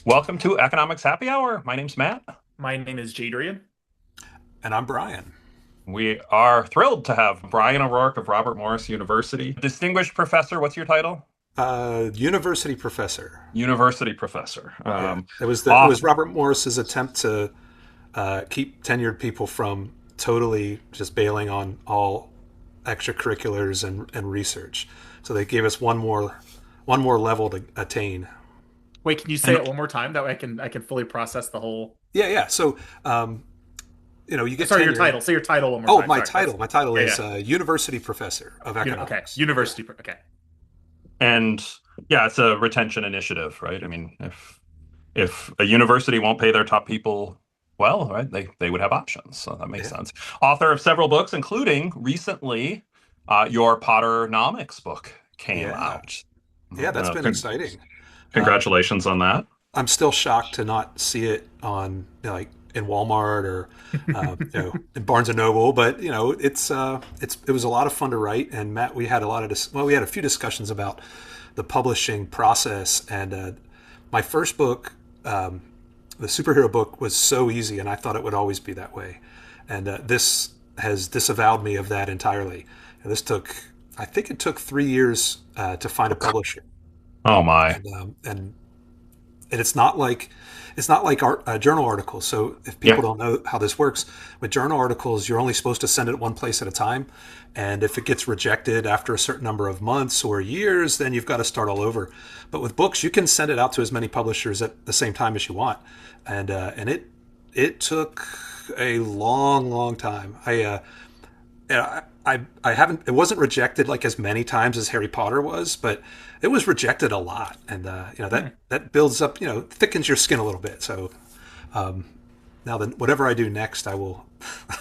Welcome to Economics Happy Hour. My name's Matt. My name is Jadrian. And I'm Brian. We are thrilled to have Brian O'Rourke of Robert Morris University. Distinguished professor, what's your title? University professor. University professor. Yeah. It was Robert Morris's attempt to keep tenured people from totally just bailing on all extracurriculars and research. So they gave us one more level to attain. Wait, can you say And it one more time? That way I can fully process the whole. Yeah. So you get Sorry, your tenure. title. Say your title one more Oh, time. my Sorry, title. My title yeah, is yeah. University Professor of Okay, Economics. university. Okay. and yeah, it's a retention initiative, right? I mean, if a university won't pay their top people well, right, they would have options. So that makes Yeah. sense. Author of several books, including recently your Potternomics book came Yeah. out. Yeah, that's been exciting. Um, Congratulations on that. I'm still shocked to not see it on like in Walmart or in Barnes and Noble, but it was a lot of fun to write. And Matt, we had we had a few discussions about the publishing process. And my first book, the superhero book, was so easy, and I thought it would always be that way. And this has disavowed me of that entirely. And I think it took 3 years to find a publisher, Oh my. and it's not like journal articles. So if Yeah. people don't know how this works, with journal articles, you're only supposed to send it one place at a time, and if it gets rejected after a certain number of months or years, then you've got to start all over. But with books, you can send it out to as many publishers at the same time as you want, and it took a long, long time. I haven't. It wasn't rejected like as many times as Harry Potter was, but it was rejected a lot, and that builds up, thickens your skin a little bit. So now then, whatever I do next, I will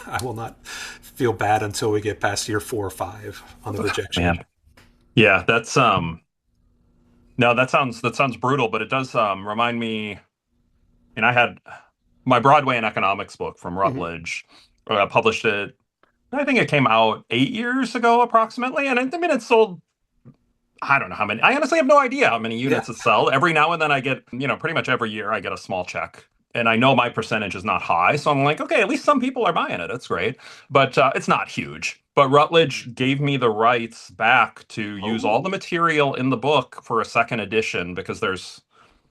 I will not feel bad until we get past year 4 or 5 on the rejection. Man. Yeah, that's no, that sounds brutal, but it does remind me. And I had my Broadway and economics book from Hmm. Routledge. Published it. I think it came out 8 years ago, approximately, and I mean it sold. I don't know how many. I honestly have no idea how many Yeah. units it sell. Every now and then I get, pretty much every year I get a small check. And I know my percentage is not high. So I'm like, okay, at least some people are buying it. That's great. But it's not huge. But Routledge gave me the rights back to use all the Oh. material in the book for a second edition because there's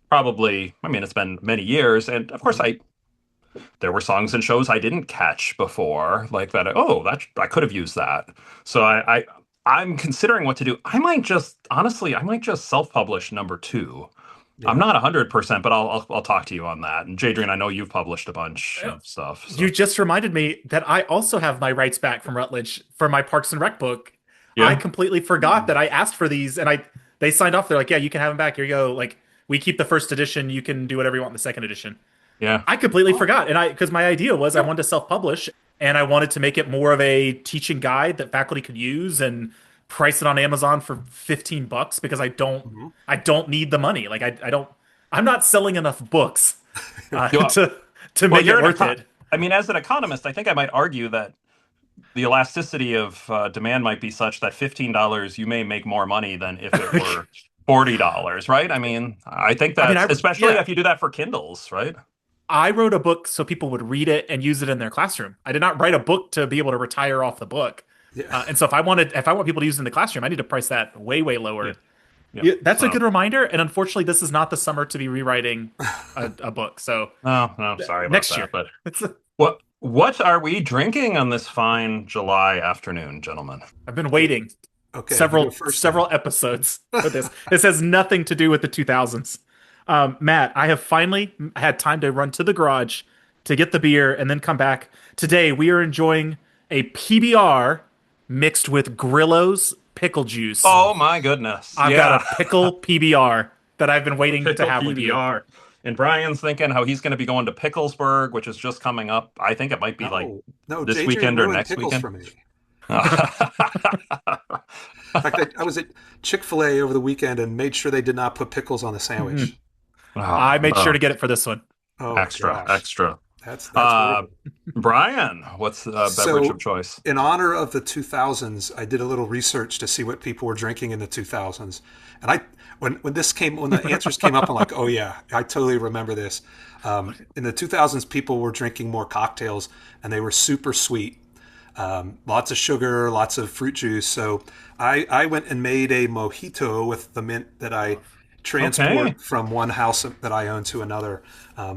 probably, I mean, it's been many years. And of course, Mhm. there were songs and shows I didn't catch before, like that. Oh, that I could have used that. So I'm considering what to do. I might just self-publish number two. I'm Yeah. not 100%, but I'll talk to you on that. And Jadrian, I know you've published a bunch Uh, of stuff. You So just reminded me that I also have my rights back from Rutledge for my Parks and Rec book. I yeah, completely forgot that I asked for these, and they signed off. They're like, "Yeah, you can have them back. Here you go. Like, we keep the first edition. You can do whatever you want in the second edition." yeah, I completely Oh. forgot, and because my idea was I wanted to self-publish, and I wanted to make it more of a teaching guide that faculty could use and price it on Amazon for $15 because Mhm. I don't need the money. Like I don't I'm not selling enough books yeah. to Well, make you're it an worth it. I mean, as an economist, I think I might argue that the elasticity of demand might be such that $15 you may make more money than if it were $40, right? I mean, I think I mean, that's especially yeah, if you do that for Kindles, right? I wrote a book so people would read it and use it in their classroom. I did not write a book to be able to retire off the book. Yeah. And so if I want people to use it in the classroom, I need to price that way, way Yeah, lower. yeah. Yeah, that's a So, good reminder. And unfortunately, this is not the summer to be rewriting a book. So no, no, sorry about next that. year. But It's, what are we drinking on this fine July afternoon, gentlemen? I've been waiting Okay, you go several first then. several episodes for this. This has nothing to do with the 2000s. Matt, I have finally had time to run to the garage to get the beer and then come back. Today we are enjoying a PBR mixed with Grillo's pickle juice. Oh my goodness. I've got Yeah. a pickle PBR that I've been waiting to Pickle have with you. PBR. And Brian's thinking how he's going to be going to Picklesburg, which is just coming up. I think it might be like No, no, this Jadrian weekend or ruined next pickles weekend. for me. In fact, I was at Chick-fil-A over the weekend and made sure they did not put pickles on the sandwich. I made sure Oh, to get it for this one. Oh extra, gosh, extra. That's very Uh, good. Brian, what's the beverage of So, choice? in honor of the 2000s, I did a little research to see what people were drinking in the 2000s, and when the answers came up, I'm like, oh yeah, I totally remember this. In the 2000s, people were drinking more cocktails, and they were super sweet. Lots of sugar, lots of fruit juice. So I went and made a mojito with the mint that I Okay. transport from one house that I own to another.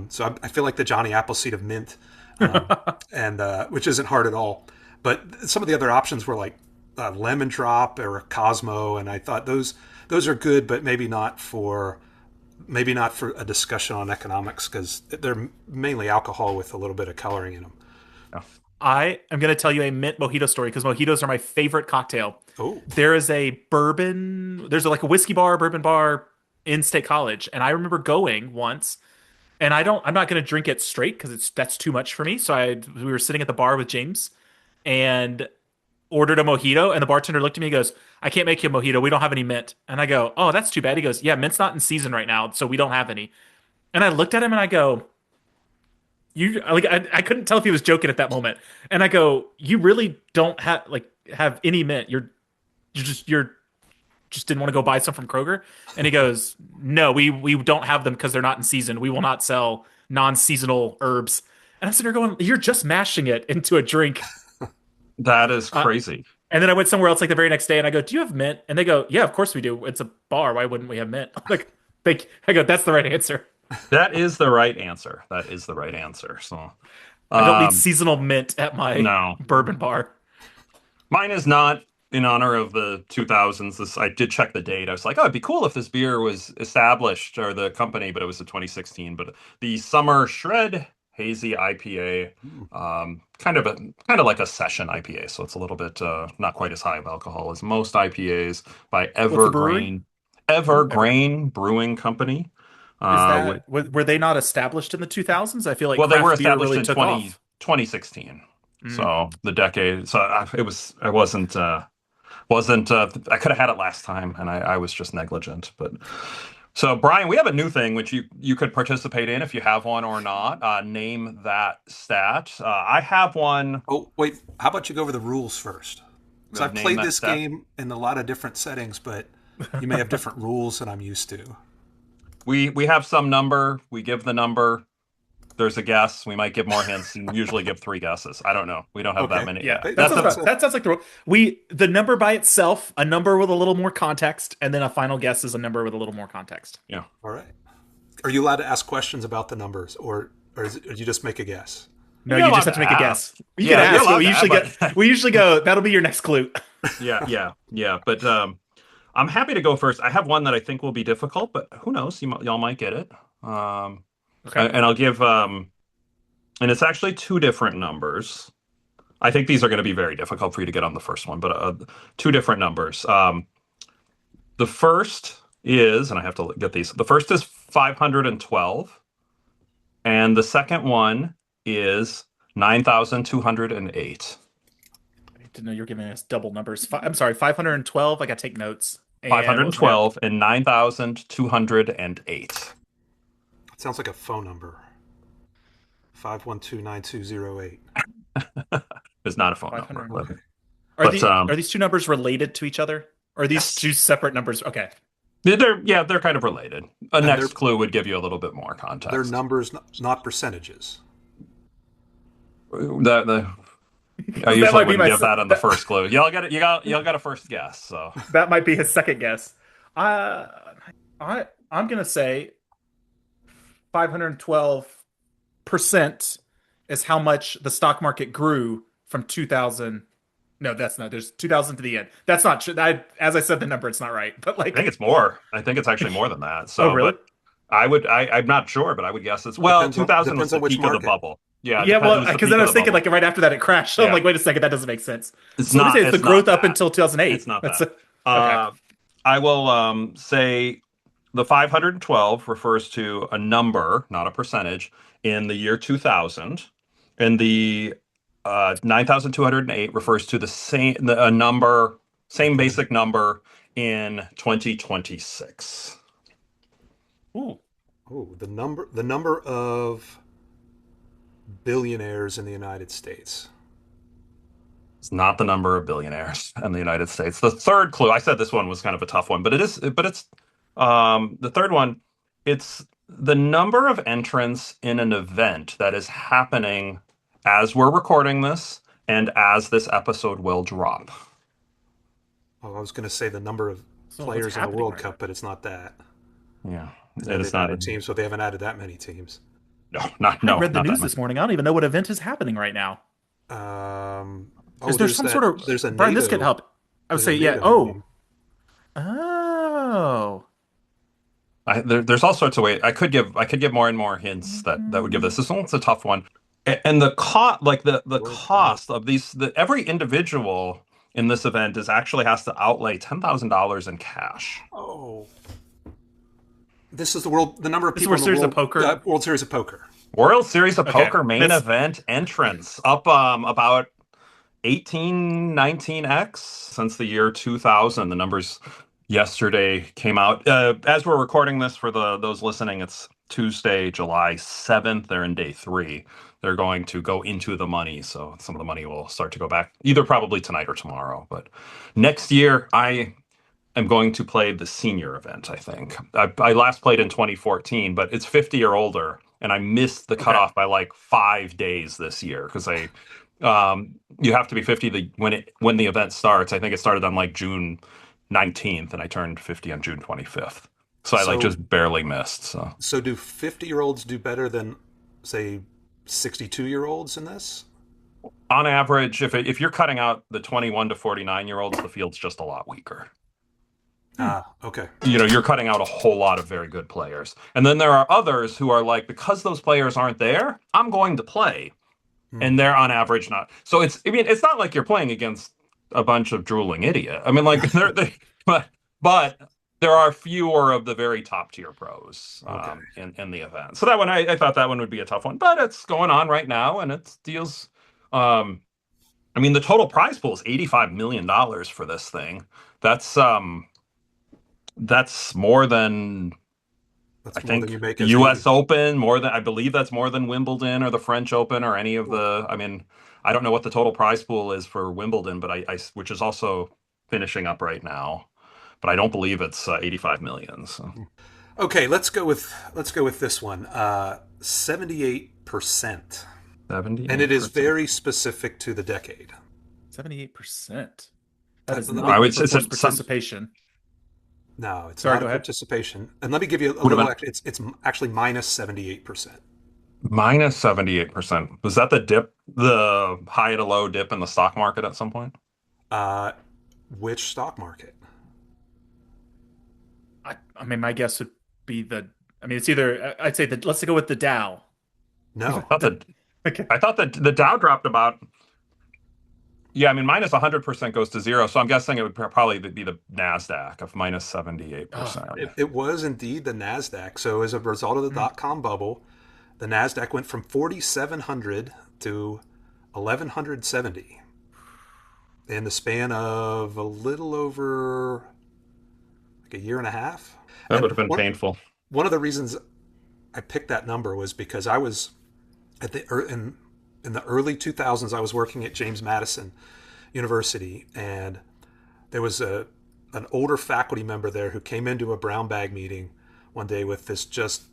So I feel like the Johnny Appleseed of mint, um, and which isn't hard at all. But some of the other options were like lemon drop or a Cosmo, and I thought those are good, but maybe not for a discussion on economics because they're mainly alcohol with a little bit of coloring in them. Yeah. I am going to tell you a mint mojito story because mojitos are my favorite cocktail. Oh, There is a bourbon, there's like a whiskey bar, bourbon bar in State College, and I remember going once, and I'm not going to drink it straight because that's too much for me. So we were sitting at the bar with James and ordered a mojito, and the bartender looked at me and goes, "I can't make you a mojito. We don't have any mint." And I go, "Oh, that's too bad." He goes, "Yeah, mint's not in season right now, so we don't have any." And I looked at him and I go, "You like I couldn't tell if he was joking at that moment." And I go, "You really don't have any mint. You're just didn't want to go buy some from Kroger?" And he goes, "No, we don't have them because they're not in season. We will not sell non-seasonal herbs." And I'm sitting there going, "You're just mashing it into a drink." That is Uh, crazy. and then I went somewhere else like the very next day and I go, "Do you have mint?" And they go, "Yeah, of course we do. It's a bar. Why wouldn't we have mint?" I'm like, I go, "That's the right answer. That is the right answer. That is the right answer. So, I don't need um, seasonal mint at my no, bourbon bar." mine is not in honor of the 2000s. This I did check the date. I was like, oh, it'd be cool if this beer was established or the company, but it was a 2016. But the Summer Shred Hazy IPA, kind of like a session IPA, so it's a little bit not quite as high of alcohol as most IPAs by What's the brewery? Ooh, ever. Evergreen Brewing Company. Is Uh, were they not established in the 2000s? I feel like Well, they were craft beer established really in took off. 2016. Mm. So the decade. So I wasn't, I could have had it last time and I was just negligent. But so Brian, we have a new thing which you could participate in if you have one or not. Name that stat. I have one. oh, wait. How about you go over the rules first? Because I've Name played that this stat. game in a lot of different settings, but you may have different rules than I'm used to. We have some number. We give the number. There's a guess. We might give more hints and usually give three guesses. I don't know. We don't have that Okay. many. Yeah, Yeah, That that's a sounds that sounds like the number by itself, a number with a little more context, and then a final guess is a number with a little more context. yeah. all right. Are you allowed to ask questions about the numbers, or you just make a guess? No, You're you allowed just have to to make a ask. guess. You can Yeah, you're ask, but allowed to ask, but we usually go. That'll be your next clue. yeah. But I'm happy to go first. I have one that I think will be difficult, but who knows? Y'all might get it. Okay. And I'll give and it's actually two different numbers. I think these are going to be very difficult for you to get on the first one, but two different numbers. The first is, and I have to get these. The first is 512, and the second one is 9,208. I didn't know you were giving us double numbers. I'm sorry, 512. I got to take notes. And what was the 512 and 9,208. It sounds like a phone number. 512-9208. It's not a phone number, 500? but Okay. Are these two numbers related to each other? Or are these yes, two separate numbers? Okay. they're kind of related. A And next clue would give you a little bit more they're context. numbers, not percentages. The I That usually might be wouldn't my give that on the first clue. Y'all got it. Y'all got a first guess. So that might be his second guess. Uh, I'm gonna say 512% is how much the stock market grew from 2000. No, that's not. There's 2000 to the end. That's not true. As I said, the number it's not right. But I think like, it's more. I think it's actually more than that. oh So, really? but I'm not sure, but I would guess it's Depends on 2000 was depends the on which peak of the market. bubble. Yeah, Yeah, it well, was the because peak then I of was the thinking bubble. like right after that it crashed. So I'm Yeah, like, wait a second, that doesn't make sense. it's So let me not. say it's the It's not growth up that. until 2008. It's not That's that. okay. Uh, I will say the 512 refers to a number, not a percentage, in the year 2000, and the 9,208 refers to a number, same Okay. basic number in 2026. Ooh, Oh, the number of billionaires in the United States? It's not the number of billionaires in the United States. The third clue, I said this one was kind of a tough one, but it's the third one. It's the number of entrants in an event that is happening as we're recording this and as this episode will drop. Oh, I was going to say the number of So what's players in the happening World right Cup, but it's not that. Yeah, They it is didn't add not. a team, so they haven't added that many teams. No, I read the not that news much. this morning. I don't even know what event is happening right now. Oh, Is there some sort of there's a Brian? This could NATO. help. I would There's a say, yeah. NATO Oh, game. oh. There's all sorts of ways. I could give more and more hints that would give this. This one's a tough one, and the cost, like the World Cup. cost of these, every individual in this event is actually has to outlay $10,000 in cash. Oh, this is the number of This is people World in the Series of Poker? World Series of Poker. World Series of Okay, Poker main that's- event entrance up about 19x since the year 2000. The numbers yesterday came out. As we're recording this for those listening, it's Tuesday, July 7th. They're in day 3. They're going to go into the money, so some of the money will start to go back either probably tonight or tomorrow. But next year, I am going to play the senior event, I think. I last played in 2014, but it's 50 or older, and I missed the cutoff by like 5 days this year because you have to be 50 when the event starts. I think it started on like June 19th, and I turned 50 on June 25th. So I like So- just barely missed. So So do 50-year-olds do better than, say, 62-year-olds in this? on average, if you're cutting out the 21 to 49-year-olds, the field's just a lot weaker. Ah, okay. You're cutting out a whole lot of very good players. And then there are others who are like, because those players aren't there, I'm going to play. And they're on average not. So it's not like you're playing against a bunch of drooling idiot. I mean, like but there are fewer of the very top tier pros in the event. So that one, I thought that one would be a tough one, but it's going on right now, and it deals. I mean, the total prize pool is $85 million for this thing. That's more than That's I more think than you make as U.S. a- Open, I believe that's more than Wimbledon or the French Open or any of the. I mean, I don't know what the total prize pool is for Wimbledon, but which is also finishing up right now, but I don't believe it's 85 million. So Okay, let's go with this one. 78%. 70, And it is very specific to the decade. 78%. That is I not would say for forced some- participation. No, it's Sorry, not go a ahead. participation. And let me give you a Would have little. been- It's actually minus 78%. minus 78%. Was that the high to low dip in the stock market at some point? Which stock market? I mean, my guess would be it's either, I'd say that, let's go with the Dow. No. Okay. I thought that the Dow dropped about. Yeah, I mean, minus 100% goes to zero. So I'm guessing it would probably be the NASDAQ of minus 78%. It was indeed the NASDAQ. So as a result of the dot-com bubble, the NASDAQ went from 4,700 to 1,170 in the span of a little over like a year and a half. That And would have been one- painful. One of the reasons I picked that number was because I was in the early 2000s. I was working at James Madison University, and there was an older faculty member there who came into a brown bag meeting one day with this just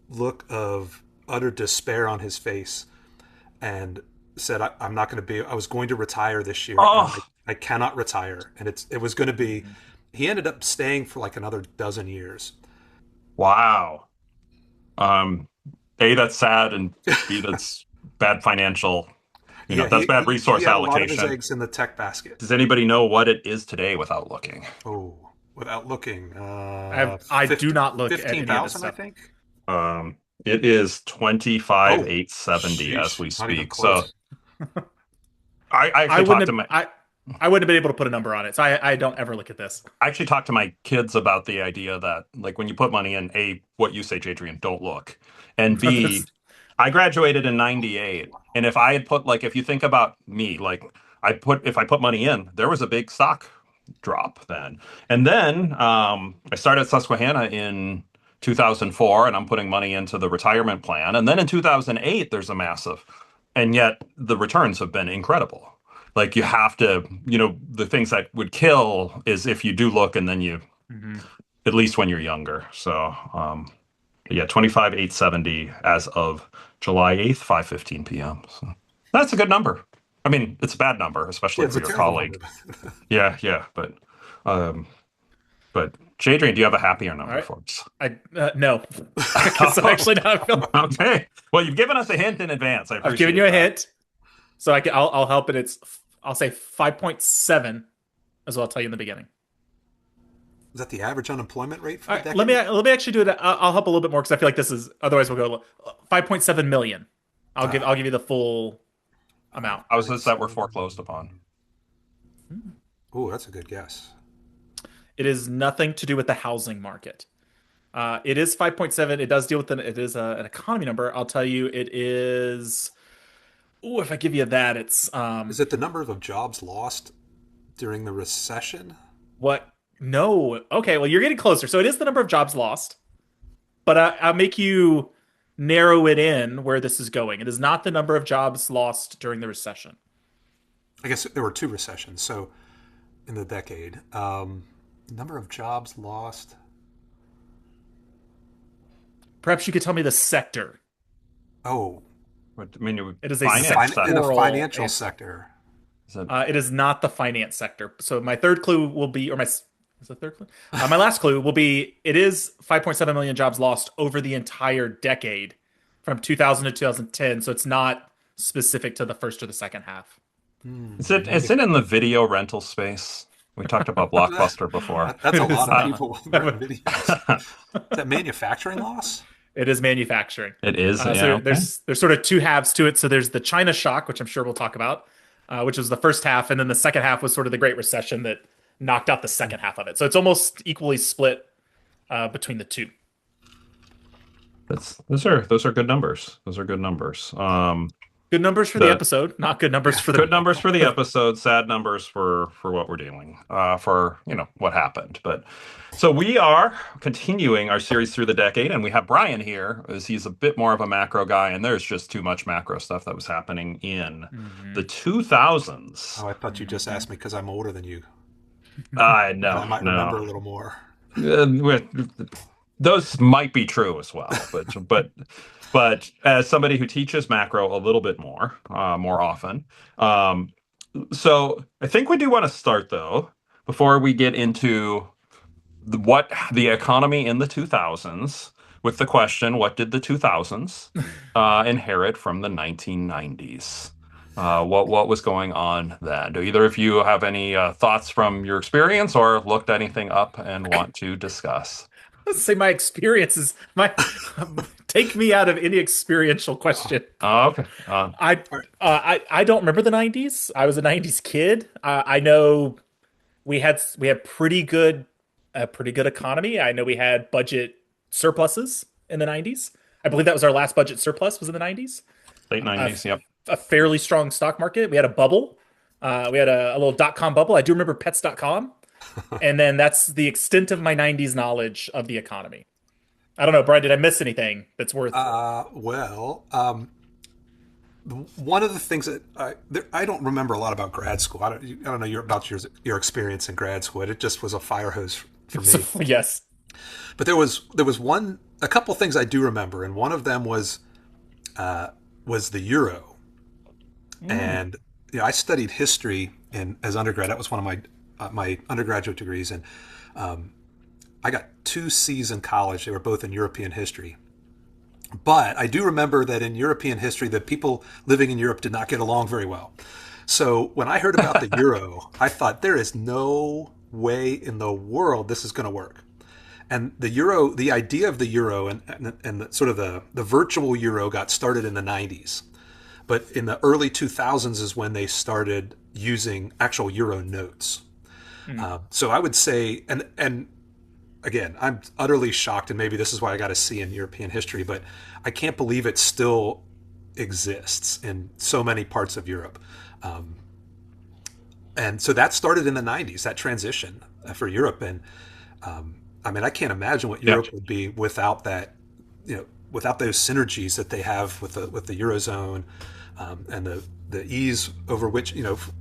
look of utter despair on his face, and said, "I'm not going to be. I was going to retire this year. Oh. And I cannot retire." And it was going to be. He ended up staying for like another dozen years. Wow. A, that's sad, and B, that's bad financial. That's bad resource he had a lot of his allocation. eggs in the tech basket. Does anybody know what it is today without looking? Oh, without looking, I do not look at any of this 15,000, I stuff. think. It is 25 Oh, 870 sheesh, as we not even speak. So close. I I actually talked wouldn't to have, my I wouldn't have been able to put a number on it. So I don't ever look at this. I actually talked to my kids about the idea that, like, when you put money in, A, what you say, Jadrian, don't look, and B, I graduated in '98, and if I had put, like, if you think about me, like, if I put money in, there was a big stock drop then, and then I started at Susquehanna in 2004, and I'm putting money into the retirement plan, and then in 2008 there's a massive and yet the returns have been incredible. Like you have to, the things that would kill is if you do look and then you, Mhm. at least when you're younger. So, yeah, 25,870 as of July 8th, 5:15 p.m. So that's a good number. I mean, it's a bad number, Yeah, especially it's for a your terrible colleague. number. Yeah, yeah, um, but Jadrian, do you have a happier All number right. for us? No, because I'm actually not feeling. Okay. Well, you've given us a hint in advance. I I've given appreciate you a that. hint, so I'll help it. I'll say 5.7 as well. I'll tell you in the beginning. Is that the average unemployment rate for All the right, decade? let me actually do it. I'll help a little bit more because I feel like this is otherwise we'll go 5.7 million. I'll give you the full amount. Houses that were foreclosed upon. Oh, that's a good guess. It is nothing to do with the housing market. It is 5.7. It does deal with it is an economy number. I'll tell you, it is. Oh, if I give you that, it's Is it the number of jobs lost during the recession? what? No. Okay, well, you're getting closer. So it is the number of jobs lost, but I'll make you narrow it in where this is going. It is not the number of jobs lost during the recession. I guess there were two recessions, so in the decade. Number of jobs lost. Perhaps you could tell me the sector. Oh, What, I mean, it would It is a finance sector. in the Oral financial answer. sector. Is it- It is not the finance sector. So my third clue will be, or my is the third clue? My last clue will be, it is 5.7 million jobs lost over the entire decade from 2000 to 2010. So it's not specific to the first or the second half. is it in the video rental space? We talked about Blockbuster before. That's a It is lot of not. people renting videos. Is that manufacturing loss? It is manufacturing. It is. So Yeah, okay. there's sort of two halves to it. So there's the China shock, which I'm sure we'll talk about, which was the first half, and then the second half was sort of the Great Recession that knocked out the second half of it. So it's almost equally split between the two. Those are good numbers. Those are good numbers. Good numbers for the episode, not good numbers for the Good numbers for the episode, sad numbers for what we're dealing, for what happened. But so we are continuing our series through the decade, and we have Brian here as he's a bit more of a macro guy, and there's just too much macro stuff that was happening in the 2000s. Oh, I thought you just asked me because I'm older than you. I And I might remember a little more. Those might be true as well, but as somebody who teaches macro a little bit more often, so I think we do want to start though before we get into what the economy in the 2000s with the question, what did the 2000s inherit from the 1990s? What was going on then? Do either of you have any thoughts from your experience or looked anything up and want to discuss? Let's say my experience is my take me out of any experiential question. Oh, okay. I don't remember the 90s. I was a 90s kid. I know we had pretty good a pretty good economy. I know we had budget surpluses in the 90s. I believe that was our last budget surplus was in the 90s. Late 90s, yep. A fairly strong stock market. We had a bubble. We had a little .com bubble. I do remember pets.com. And then that's the extent of my 90s knowledge of the economy. I don't know, Brian, did I miss anything that's worth One of the things that I don't remember a lot about grad school. I don't know about your experience in grad school. It just was a fire hose for me. Yes. But there was a couple things I do remember, and one of them was the euro. And I studied history as undergrad. That was one of my undergraduate degrees, and I got 2 C's in college. They were both in European history. But I do remember that in European history, the people living in Europe did not get along very well. So when I heard about the euro, I thought there is no way in the world this is going to work. And the euro, the idea of the euro and the virtual euro got started in the 90s. But in the early 2000s is when they started using actual euro notes. So I would say, and again, I'm utterly shocked, and maybe this is why I got a C in European history, but I can't believe it still exists in so many parts of Europe. And so that started in the 90s, that transition for Europe. And I mean, I can't imagine what Europe would be without that, without those synergies that they have with the Eurozone. and the ease over which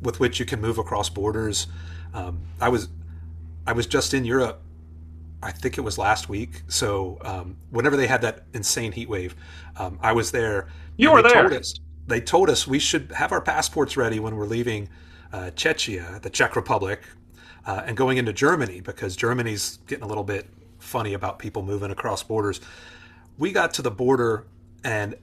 with which you can move across borders. I was just in Europe. I think it was last week. So whenever they had that insane heat wave, I was there. You And were there. they told us we should have our passports ready when we're leaving Czechia, the Czech Republic, and going into Germany, because Germany's getting a little bit funny about people moving across borders. We got to the border and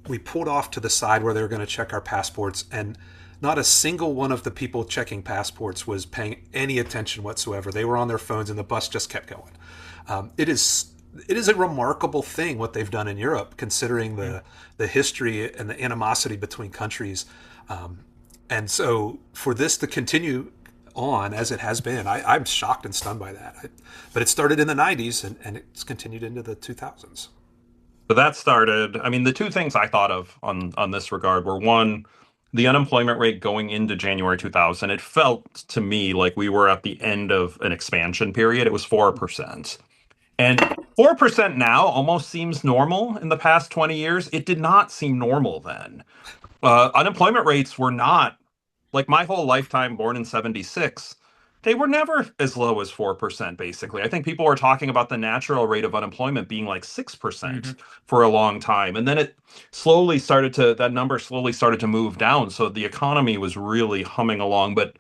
we pulled off to the side where they were going to check our passports, and not a single one of the people checking passports was paying any attention whatsoever. They were on their phones, and the bus just kept going. It is a remarkable thing what they've done in Europe, considering the history and the animosity between countries. And so for this to continue on as it has been, I'm shocked and stunned by that. But it started in the 90s, and it's continued into the 2000s. So that started, I mean, the two things I thought of on this regard were, one, the unemployment rate going into January 2000. It felt to me like we were at the end of an expansion period. It was 4%. And 4% now almost seems normal in the past 20 years. It did not seem normal then. Unemployment rates were not, like my whole lifetime, born in 76, they were never as low as 4%, basically. I think people were talking about the natural rate of unemployment being like 6% for a long time. And then that number slowly started to move down. So the economy was really humming along. But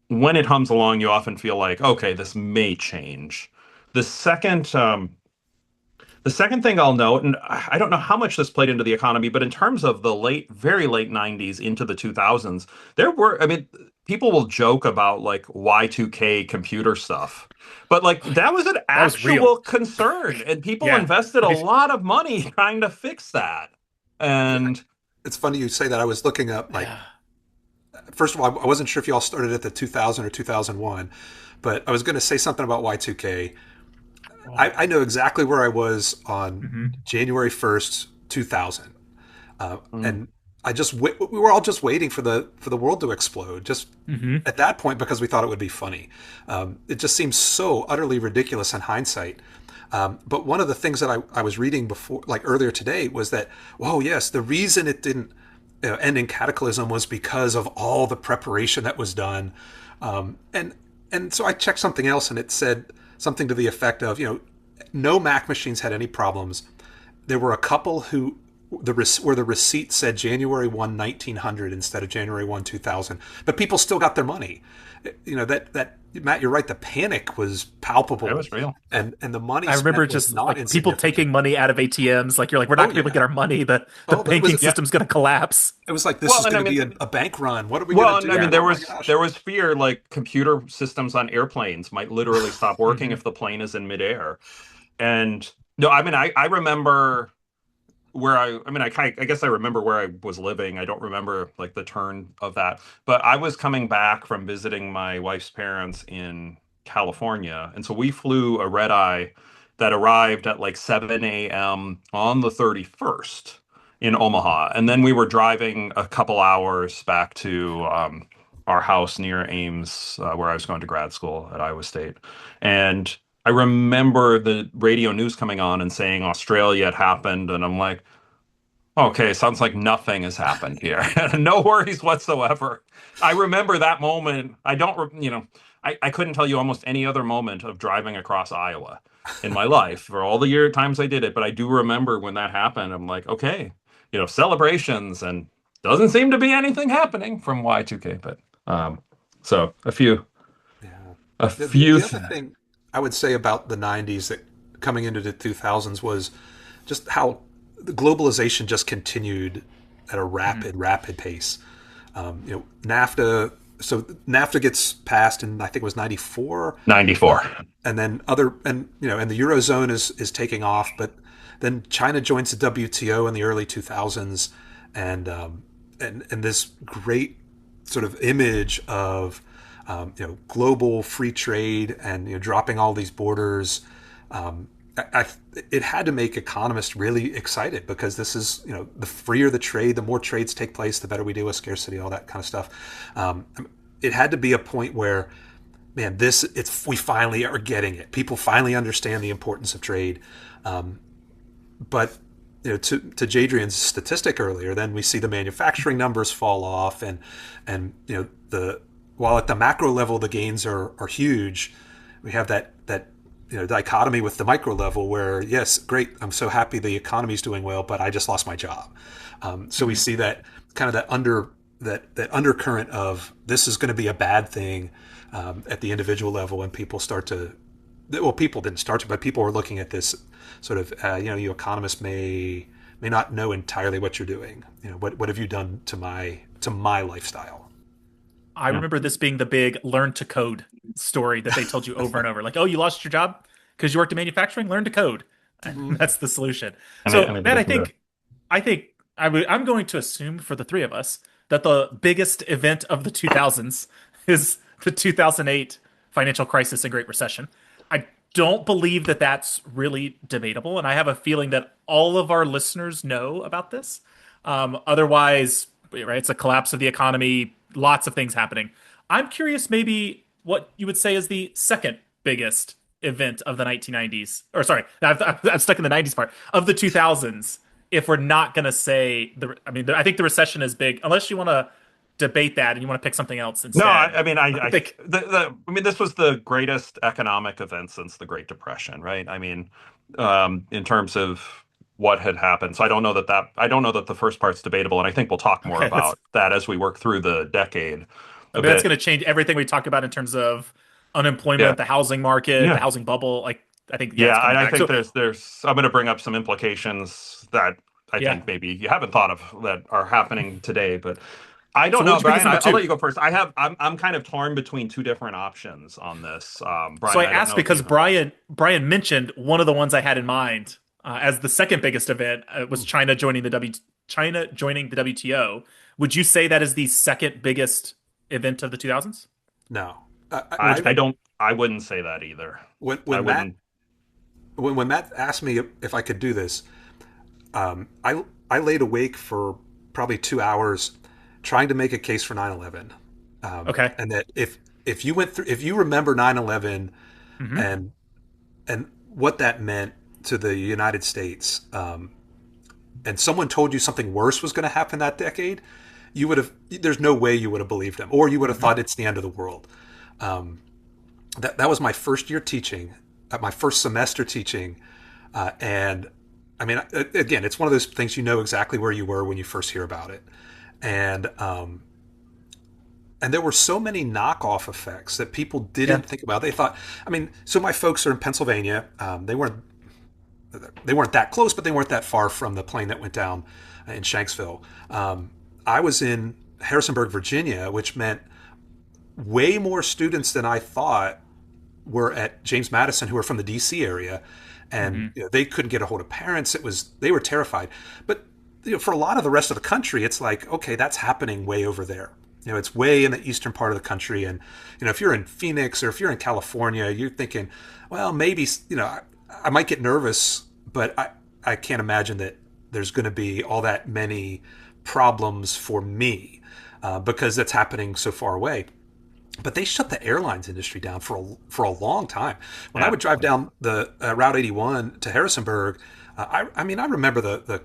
when it hums along, you often feel like, okay, this may change. The second, the second thing I'll note, and I don't know how much this played into the economy, but in terms of the very late 90s into the 2000s, I mean, people will joke about like Y2K computer stuff, but like that was an actual concern, and people invested a lot of money trying to fix that. And it's funny you say that. I was looking up, like, first of all, I wasn't sure if y'all started at the 2000 or 2001, but I was going to say something about Y2K. I know exactly where I was on January 1st, 2000. And we were all just waiting for the world to explode, just at that point, because we thought it would be funny. It just seems so utterly ridiculous in hindsight. But one of the things that I was reading before, like earlier today, was that, oh yes, the reason it didn't end in cataclysm was because of all the preparation that was done. And so I checked something else, and it said something to the effect of, no Mac machines had any problems. There were a couple where the receipt said January 1, 1900 instead of January 1, 2000. But people still got their money. That Matt, you're right. The panic was palpable. It was real. And the money I remember spent was just not like people insignificant. taking money out of ATMs. Like, you're like, we're not going to be able to get our money. The banking system's going to collapse. It was like, this is going to be a bank run. What are we Well, going to and do? I mean, Oh my gosh. there was fear like computer systems on airplanes might literally stop working if the plane is in midair. And no, I mean, I remember I guess I remember where I was living. I don't remember like the turn of that, but I was coming back from visiting my wife's parents in California. And so we flew a red eye that arrived at like 7 a.m. on the 31st in Omaha. And then we were driving a couple hours back to our house near Ames, where I was going to grad school at Iowa State. And I remember the radio news coming on and saying Australia had happened. And I'm like, okay, sounds like nothing has happened here. No worries whatsoever. I remember that moment. I don't, I couldn't tell you almost any other moment of driving across Iowa in my life for all the times I did it. But I do remember when that happened. I'm like, okay, celebrations, and doesn't seem to be anything happening from Y2K. But so a few. The other thing I would say about the 90s that coming into the 2000s was just how the globalization just continued at a rapid pace. NAFTA. So NAFTA gets passed in, I think it was 94. 94. And then and the Eurozone is taking off, but then China joins the WTO in the early 2000s, and this great sort of image of global free trade and dropping all these borders. It had to make economists really excited, because this is the freer the trade, the more trades take place, the better we deal with scarcity, all that kind of stuff. It had to be a point where, man, we finally are getting it. People finally understand the importance of trade, but to Jadrian's statistic earlier, then we see the manufacturing numbers fall off, and the while at the macro level the gains are huge, we have that dichotomy with the micro level where, yes, great, I'm so happy the economy's doing well, but I just lost my job. So we see that kind of that undercurrent of this is going to be a bad thing at the individual level, and people start to, well, people didn't start to, but people were looking at this sort of, you economists may not know entirely what you're doing. What have you done to my lifestyle? I remember this being the big learn to code story that they told you over and over. Like, oh, you lost your job because you worked in manufacturing? Learn to code. That's the solution. So, Matt, I'm going to assume for the three of us that the biggest event of the 2000s is the 2008 financial crisis and Great Recession. I don't believe that that's really debatable, and I have a feeling that all of our listeners know about this. Otherwise, right, it's a collapse of the economy, lots of things happening. I'm curious maybe what you would say is the second biggest event of the 1990s. Or sorry, I'm stuck in the 90s part of the 2000s. If we're not going to say I think the recession is big, unless you want to debate that and you want to pick something else instead. No, I think this was the greatest economic event since the Great Depression, right? I mean, in terms of what had happened. So I don't know that the first part's debatable, and I think we'll talk more about that as we work through the decade. That's going to change everything we talked about in terms of unemployment, the housing market, the housing bubble. Like, I think, I think there's I'm going to bring up some implications that I think maybe you haven't thought of that are happening today, but I don't know, Brian. I'll let you go first. I'm kind of torn between two different options on this. Brian, so I asked because Brian mentioned one of the ones I had in mind as the second biggest event was China joining the WTO. Would you say that is the second biggest event of the 2000s? No, I don't. I wouldn't say that either. When Matt asked me if I could do this, I laid awake for probably 2 hours trying to make a case for 9/11. Okay, and that if you remember 9/11 and what that meant to the United States, and someone told you something worse was going to happen that decade, there's no way you would have believed them, or you would have thought it's the end of the world. That was my first year teaching, my first semester teaching, and I mean, again, it's one of those things, exactly where you were when you first hear about it, and there were so many knockoff effects that people didn't think about. They thought, so my folks are in Pennsylvania. They weren't that close, but they weren't that far from the plane that went down in Shanksville. I was in Harrisonburg, Virginia, which meant way more students than I thought were at James Madison who were from the DC area, and they couldn't get a hold of parents. They were terrified. But for a lot of the rest of the country, it's like, okay, that's happening way over there. It's way in the eastern part of the country, and if you're in Phoenix or if you're in California, you're thinking, well, maybe I might get nervous, but I can't imagine that there's going to be all that many problems for me because that's happening so far away. But they shut the airlines industry down for a long time. When I would drive down the Route 81 to Harrisonburg, I remember the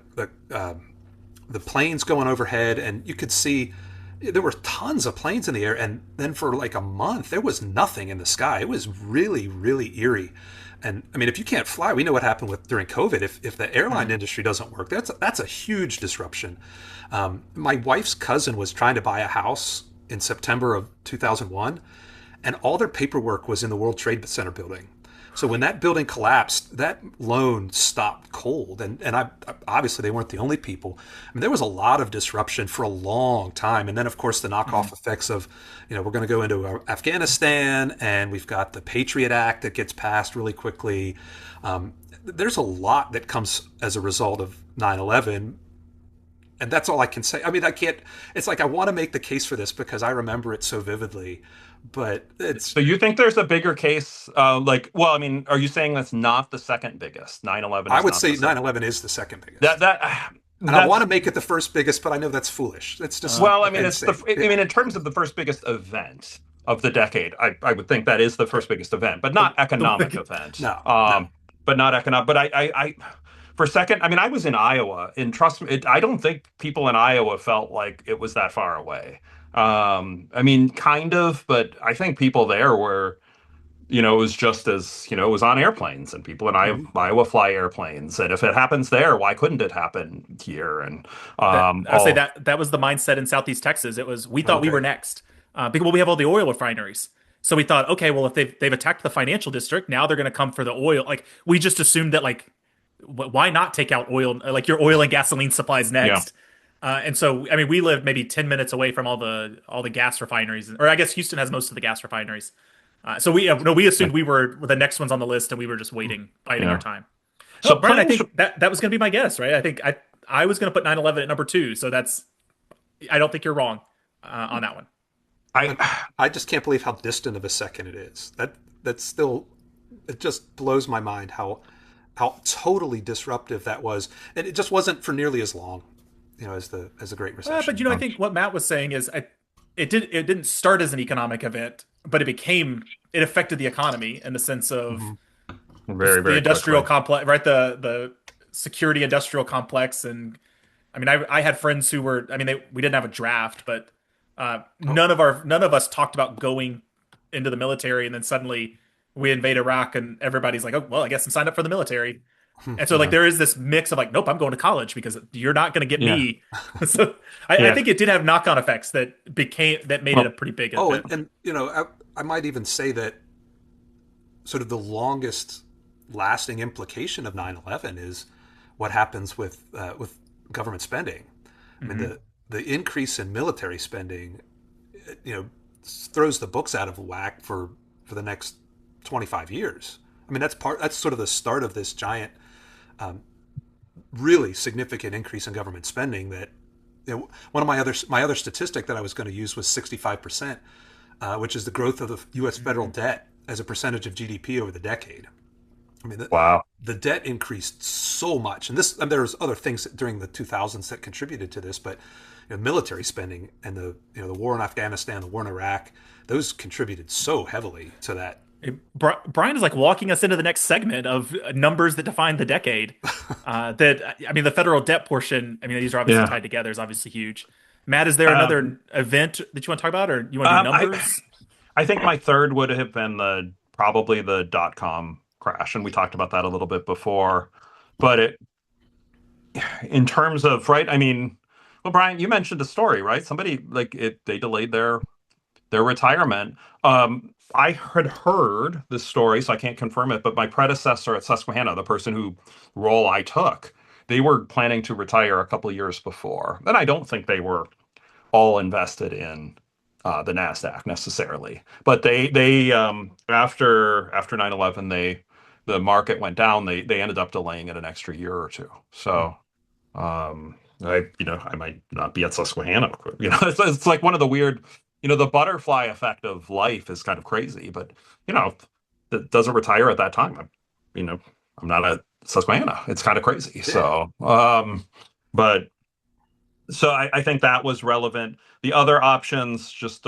planes going overhead, and you could see there were tons of planes in the air. And then for like a month, there was nothing in the sky. It was really, really eerie. And if you can't fly, we know what happened during COVID. If the airline industry doesn't work, that's a huge disruption. My wife's cousin was trying to buy a house in September of 2001, and all their paperwork was in the World Trade Center building. So when that building collapsed, that loan stopped cold. And obviously they weren't the only people. There was a lot of disruption for a long time. And then, of course, the knockoff effects of, we're going to go into Afghanistan, and we've got the Patriot Act that gets passed really quickly. There's a lot that comes as a result of 9/11. And that's all I can say. I can't, it's like I want to make the case for this because I remember it so vividly, but it's... So you think there's a bigger case? Are you saying that's not the second biggest? 9/11 I would say 9/11 is the second biggest. I want to make it the first biggest, but I know that's foolish. It's just... in terms of the first biggest event of the decade, I would think that is the first biggest event, but not economic event. No. But not economic. But for a second, I mean, I was in Iowa, and trust me, I don't think people in Iowa felt like it was that far away. I mean, kind of, but I think people there were, it was just as, it was on airplanes, and people in Mhm. Iowa fly airplanes. And if it happens there, why couldn't it happen here? And That I would say all, that was the mindset in Southeast Texas. It was we thought we Okay. were next because well, we have all the oil refineries. So we thought, okay, well, if they've attacked the financial district, now they're going to come for the oil. Like we just assumed that like why not take out oil like your oil and gasoline supplies yeah. next? And so I mean, we lived maybe 10 minutes away from all the gas refineries, or I guess Houston has most of the gas refineries. So we no, we assumed we were the next ones on the list, and we were just waiting, biding our Yeah. time. Oh, So Brian, I planes, think that was going to be my guess, right? I think I was going to put 9/11 at number two, so that's I don't think you're wrong on that one. I, I just can't believe how distant of a second it is. That's still, it just blows my mind how totally disruptive that was, and it just wasn't for nearly as long, as the Great But Recession. I think what Matt was saying is it didn't start as an economic event, but it affected the economy in the sense of Mhm. very, the very industrial quickly. complex, right? The security industrial complex, and I mean, I had friends who were, I mean, we didn't have a draft, but Oh, none of us talked about going into the military, and then suddenly we invade Iraq, and everybody's like, oh, well, I guess I'm signed up for the military. And so like Yeah. there is this mix of like, nope, I'm going to college because you're not going to get Yeah. me. So I Yeah. think it did have knock-on effects that made it a Well, pretty big oh, event. and I might even say that sort of the longest lasting implication of 9/11 is what happens with government spending. I mean, Hmm. the increase in military spending, you know, throws the books out of whack for the next 25 years. I mean, that's sort of the start of this giant, really significant increase in government spending. That one of my other statistic that I was going to use was 65%, which is the growth of the U.S. federal debt as a percentage of GDP over the decade. I mean, wow. the debt increased so much, and there was other things during the 2000s that contributed to this, but military spending and the war in Afghanistan, the war in Iraq, those contributed so heavily to that. Brian is like walking us into the next segment of numbers that define the decade. That I mean, the federal debt portion. I mean, these are obviously Yeah. tied together. Is obviously huge. Matt, is there Um, another event that you want to talk about, or you want to do um, I, numbers? I think my third would have been probably the dot-com crash, and we talked about that a little bit before. But in terms of, right, I mean, well, Brian, you mentioned a story, right? Somebody like they delayed their retirement. I had heard this story, so I can't confirm it, but my predecessor at Susquehanna, the person who role I took, they were planning to retire a couple of years before. And I don't think they were all invested in the Nasdaq necessarily, but after 9/11, the market went down. They ended up delaying it an extra year or two. So I might not be at Susquehanna. It's like one of the weird, the butterfly effect of life is kind of crazy, but it doesn't retire at that time. You know, I'm not at Susquehanna. It's kind of crazy. Yeah, But so I think that was relevant. The other options, just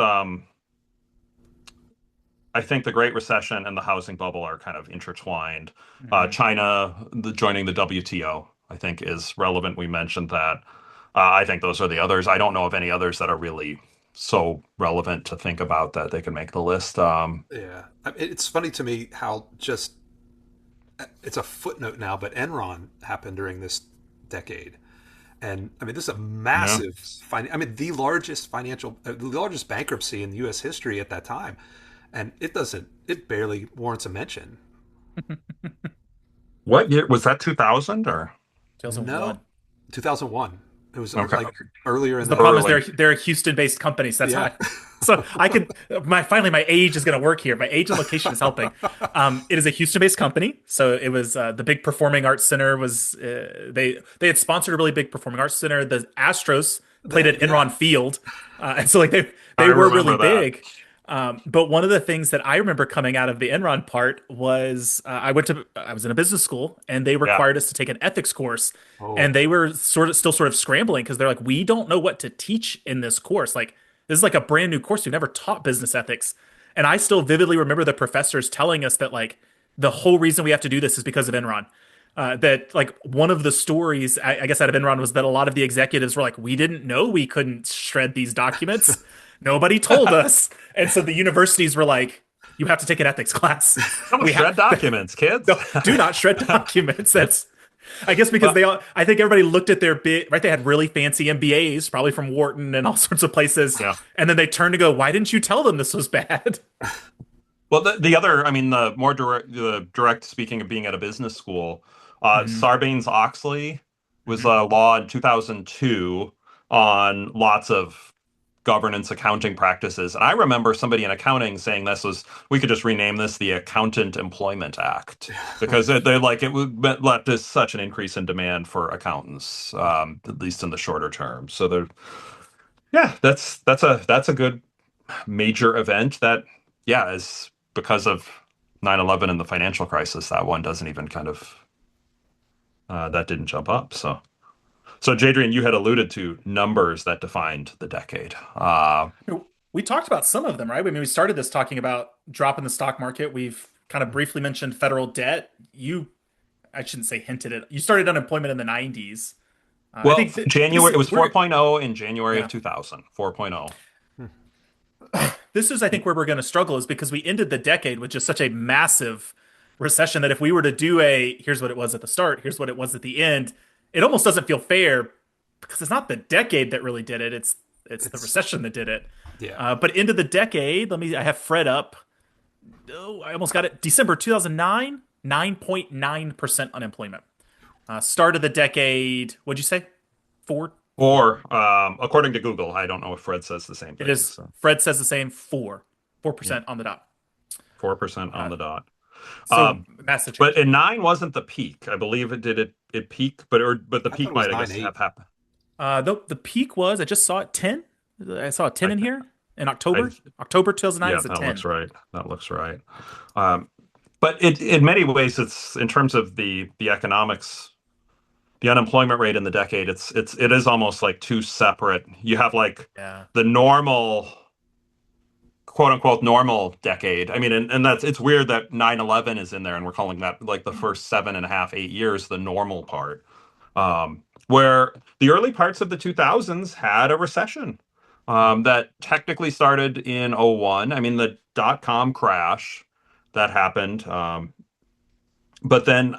I think the Great Recession and the housing bubble are kind of intertwined. Mhm. China joining the WTO, I think, is relevant. We mentioned that. I think those are the others. I don't know of any others that are really so relevant to think about that they can make the list. yeah. It's funny to me how just it's a footnote now, but Enron happened during this decade. And I mean, this is a Yeah. massive, I mean, the largest bankruptcy in U.S. history at that time, and it barely warrants a mention. What year was that? 2000 or 2001. No, 2001. It was okay? like earlier in The problem is Early. they're a Houston-based company, so that's yeah. how. So I could my age is going to work here. My age and location is helping. It is a Houston-based company, so it was the big performing arts center was they had sponsored a really big performing arts center. The Astros played at Yeah. Enron Field, and so like I they were really remember that. big. But one of the things that I remember coming out of the Enron part was I was in a business school and they Yeah. required us to take an ethics course, Oh, and they were sort of scrambling because they're like, we don't know what to teach in this course. Like this is like a brand new course. We've never taught business ethics. And I still vividly remember the professors telling us that like the whole reason we have to do this is because of Enron. that like one of the stories I guess out of Enron was that a lot of the executives were like, we didn't know we couldn't shred these documents. Nobody told us. And so the universities were like, you have to take an ethics class. Don't We shred have documents, kids. no, do not shred documents. That's I guess because they all, I think everybody looked at their bit, right? They had really fancy MBAs, probably from Wharton and all sorts of places. Yeah. And then they turned to go, why didn't you tell them this was bad? Well, the other, I mean, the direct speaking of being at a business school, Sarbanes-Oxley was a law in 2002 on lots of governance accounting practices. And I remember somebody in accounting saying we could just rename this the Accountant Employment Act because they're like, led to such an increase in demand for accountants, at least in the shorter term. So that's a good major event that, is because of 9/11 and the financial crisis, that one doesn't even kind of, that didn't jump up. So Jadrian, you had alluded to numbers that defined the decade. We talked about some of them, right? I mean, we started this talking about drop in the stock market. We've kind of briefly mentioned federal debt. I shouldn't say hinted at. You started unemployment in the 90s. Well, I think January, it was 4.0 in January Yeah. of 2000, 4.0. This is, I think, where we're going to struggle is because we ended the decade with just such a massive recession that if we were to do here's what it was at the start, here's what it was at the end, it almost doesn't feel fair because it's not the decade that really did it. It's the recession that did it. Yeah. But into the decade, I have Fred up. Oh, I almost got it. December 2009, 9.9% unemployment. Start of the decade, what'd you say? 4? Or, according to Google, I don't know if Fred says the same thing. It is. So Fred says the same, 4% on the dot. 4% on the dot. So massive change. But in 9 wasn't the peak. I believe it peaked, but the peak thought might, it I was guess, 9.8. have happened. The peak was, I just saw it, 10. I saw a 10 in here in October. October 2009 Yeah, is a that 10. looks right. That looks right. But in many ways, it's in terms of the economics, the unemployment rate in the decade, it is almost like two separate. You have like Yeah. the normal, quote unquote, normal decade. I mean, and it's weird that 9/11 is in there, and we're calling that like the first 7.5, 8 years, the normal part, where the early parts of the 2000s had a recession that technically started in '01. I mean, the dot-com crash that happened. But then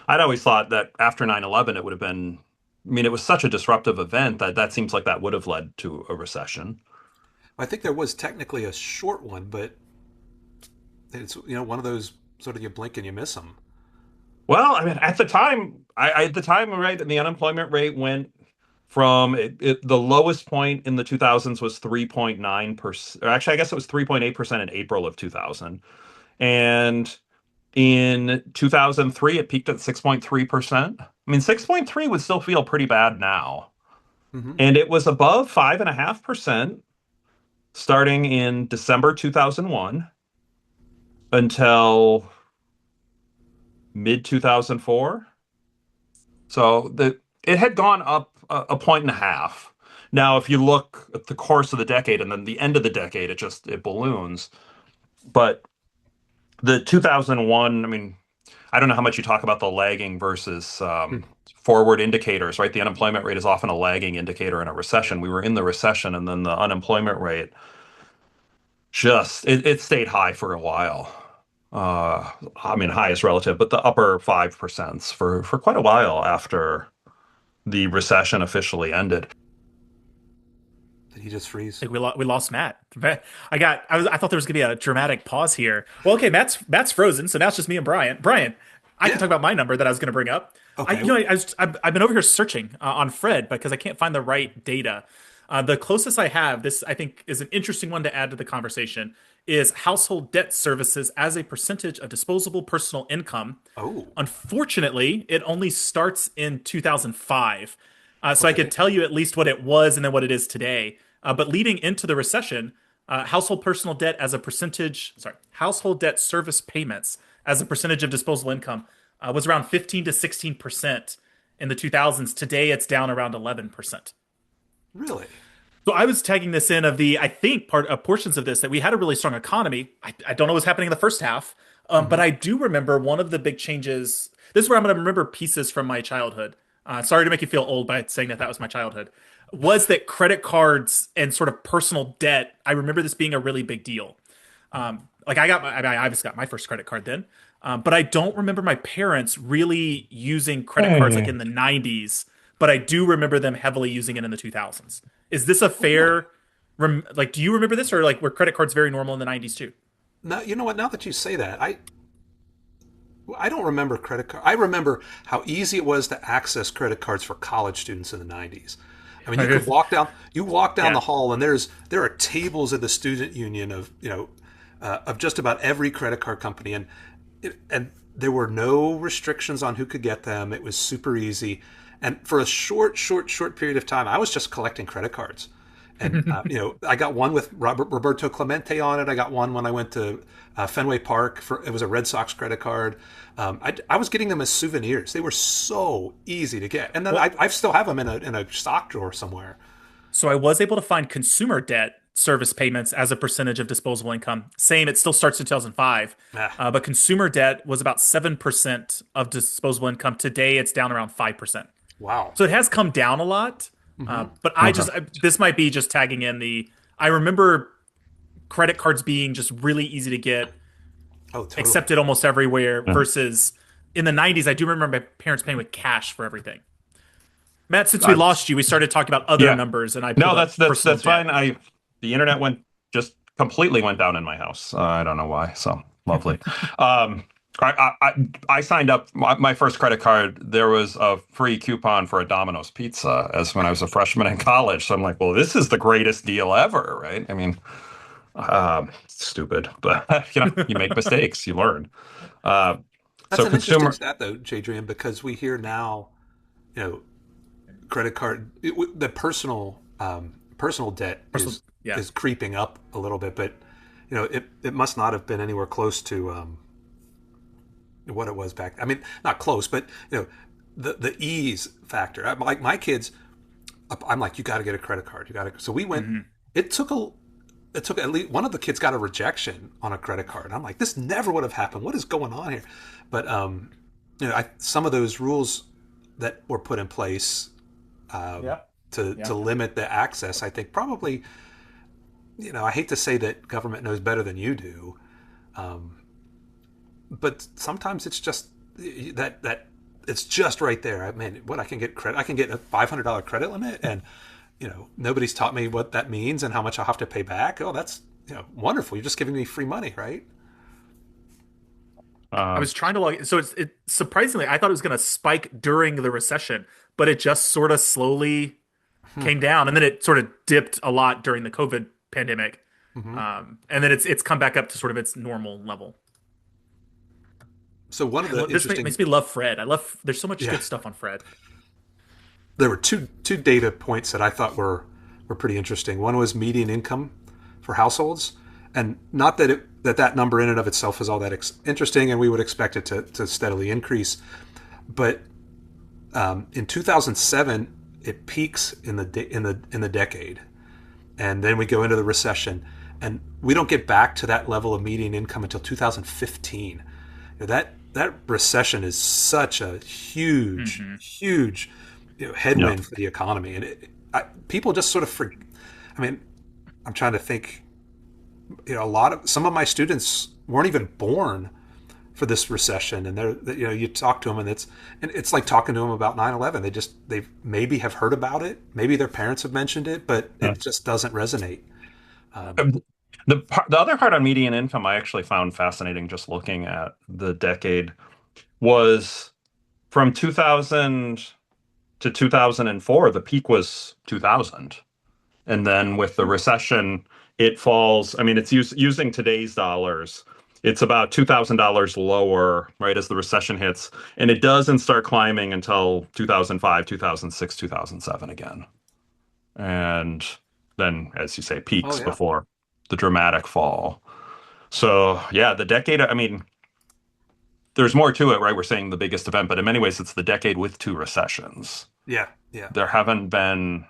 I'd always thought that after 9/11, it would have been, I mean, it was such a disruptive event that seems like that would have led to a recession. I think there was technically a short one, but it's one of those sort of you blink and you miss them. Well, I mean, at the time, right, the unemployment rate went from the lowest point in the 2000s was 3.9%. Actually, I guess it was 3.8% in April of 2000. And in 2003, it peaked at 6.3%. I mean, 6.3 would still feel pretty bad now. Mm-hmm. And it was above 5.5% starting in December 2001 until mid 2004. So it had gone up a point and a half. Now, if you look at the course of the decade and then the end of the decade, it balloons. But the 2001, I mean, I don't know how much you talk about the lagging versus forward indicators, right? The unemployment rate is often a lagging indicator in a recession. We were in the recession, and then the unemployment rate it stayed high for a while. I mean, high is relative, but the upper 5% for quite a while after the recession officially ended. Did he just freeze? I think we lost Matt. I thought there was gonna be a dramatic pause here. Well, okay, Matt's frozen, so now it's just me and Brian. Brian, I can talk about my number that I was gonna bring up. Okay. I've been over here searching on Fred because I can't find the right data. The closest I have, this I think is an interesting one to add to the conversation, is household debt services as a percentage of disposable personal income. Oh. Unfortunately, it only starts in 2005. So I could tell you at least what it was and then what it is today. But leading into the recession, household debt service payments as a percentage of disposable income was around 15 to 16% in the 2000s. Today, it's down around 11%. Really? So I was tagging this in I think portions of this that we had a really strong economy. I don't know what's happening in the first half, but I do remember one of the big changes. this is where I'm going to remember pieces from my childhood. Sorry to make you feel old by saying that was my childhood. Was that credit cards and sort of personal debt? I remember this being a really big deal. Like I obviously got my first credit card then, but I don't remember my parents really using credit cards like Hey. in the 90s. But I do remember them heavily using it in the 2000s. Is this a fair? Like, do you remember this, or like were credit cards very normal in the 90s too? Now, you know what? Now that you say that, I don't remember credit card. I remember how easy it was to access credit cards for college students in the 90s. I mean, you walk down Yeah. the hall, and there are tables at the student union of of just about every credit card company, and there were no restrictions on who could get them. It was super easy, and for a short period of time, I was just collecting credit cards. And I got one with Roberto Clemente on it. I got one when I went to Fenway Park for it was a Red Sox credit card. I was getting them as souvenirs. They were so easy to get, and then Well, I still have them in a stock drawer somewhere. so I was able to find consumer debt service payments as a percentage of disposable income. Same, it still starts in 2005, Ah, but consumer debt was about 7% of disposable income. Today, it's down around 5%. wow. So it has come down a lot. But this might be just tagging in I remember credit cards being just really easy to get, Oh, totally. accepted almost everywhere, versus in the 90s, I do remember my parents paying with cash for everything. Matt, since we lost you, we started talking about other Yeah. numbers, and I No, pulled up that's personal that's debt. fine. The internet just completely went down in my house. I don't know why. So lovely. um, I signed up my first credit card. There was a free coupon for a Domino's pizza as when I was a freshman in college. So I'm like, well, this is the greatest deal ever, right? I mean, stupid, but you make mistakes, you learn. Uh, That's so an interesting consumer, stat, though, Jadrian, because we hear now, you know, credit card, the personal debt Personal- yeah. is creeping up a little bit, but it must not have been anywhere close to what it was back. I mean, not close, but the ease factor. Like my kids, I'm like, you got to get a credit card. You got to. So we went. It took at least one of the kids got a rejection on a credit card. I'm like, this never would have happened. What is going on here? But some of those rules that were put in place to limit the access, I think probably, I hate to say that government knows better than you do, but sometimes it's just that it's just right there. I mean, what I can get credit, I can get a $500 credit limit, and nobody's taught me what that means and how much I'll have to pay back. Oh, that's wonderful. You're just giving me free money, right? I was trying to log. So it surprisingly, I thought it was going to spike during the recession, but it just sort of slowly came down, and then it sort of dipped a lot during the COVID pandemic, and then it's come back up to sort of its normal level. So one of the This interesting makes me love Fred. There's so much Yeah. good stuff on Fred. there were two data points that I thought were pretty interesting. One was median income for households, and not that that number in and of itself is all that interesting, and we would expect it to steadily increase. But in 2007, it peaks in the decade, and then we go into the recession, and we don't get back to that level of median income until 2015. That recession is such a huge headwind for the economy, and people just sort of I mean, I'm trying to think. Some of my students weren't even born for this recession, and you talk to them, and it's like talking to them about 9/11. They maybe have heard about it, maybe their parents have mentioned it, but it just doesn't resonate. the other part on median income I actually found fascinating just looking at the decade was from 2000 to 2004, the peak was 2000. And then with the recession, it falls. I mean, it's using today's dollars. It's about $2,000 lower, right, as the recession hits. And it doesn't start climbing until 2005, 2006, 2007 again. And then, as you say, Oh peaks yeah. before the dramatic fall. So, yeah, the decade, I mean, there's more to it, right? We're saying the biggest event, but in many ways, it's the decade with two recessions. Yeah, yeah. There haven't been,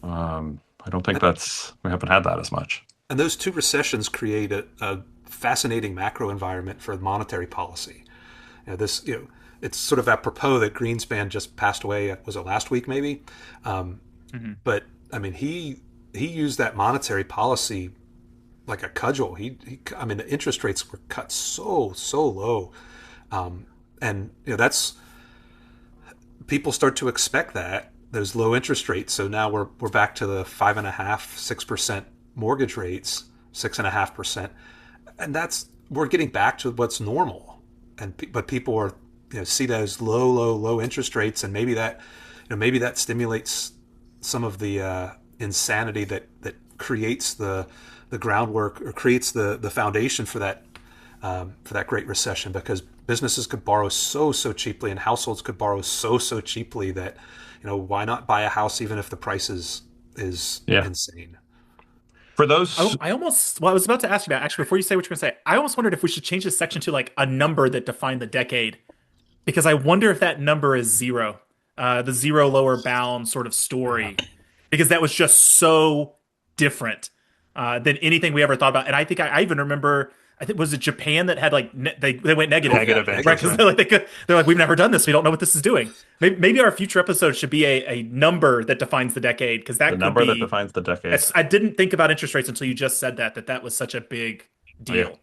I don't think we haven't had that as much. And those two recessions create a fascinating macro environment for monetary policy. this, it's sort of apropos that Greenspan just passed away. Was it last week, maybe? But I mean, he used that monetary policy like a cudgel. I mean, the interest rates were cut so low, and that's people start to expect those low interest rates. So now we're back to the 5.5-6% mortgage rates, 6.5%, and we're getting back to what's normal. But people are see those low interest rates, and maybe that stimulates some of the insanity that creates the groundwork, or creates the foundation for that Great Recession, because businesses could borrow so cheaply, and households could borrow so cheaply that why not buy a house even if the price is insane. For those, I was about to ask you that actually before you say what you're going to say. I almost wondered if we should change this section to like a number that defined the decade, because I wonder if that number is zero, the zero lower bound sort of story, because that was just so different than anything we ever thought about. And I think I even remember, I think, was it Japan that had like they went negative, Negative, right? Because they're like, we've never done this, we don't know what this is doing. Maybe our future episode should be a number that defines the decade, because that the could number be, that defines the decade. I didn't think about interest rates until you just said that was such a big deal.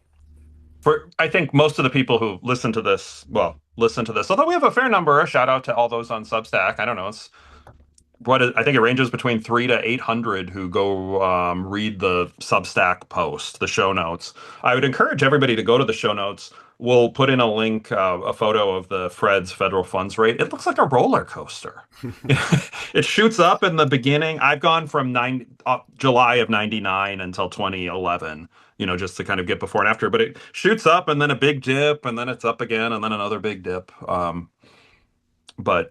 I think most of the people who listen to this, although we have a fair number. A shout out to all those on Substack. I don't know, I think it ranges between 300 to 800 who go read the Substack post, the show notes. I would encourage everybody to go to the show notes. We'll put in a link, a photo of the Fed's federal funds rate. It looks like a roller coaster. It shoots up in the beginning. I've gone from July of 99 until 2011, just to kind of get before and after. But it shoots up, and then a big dip, and then it's up again, and then another big dip. But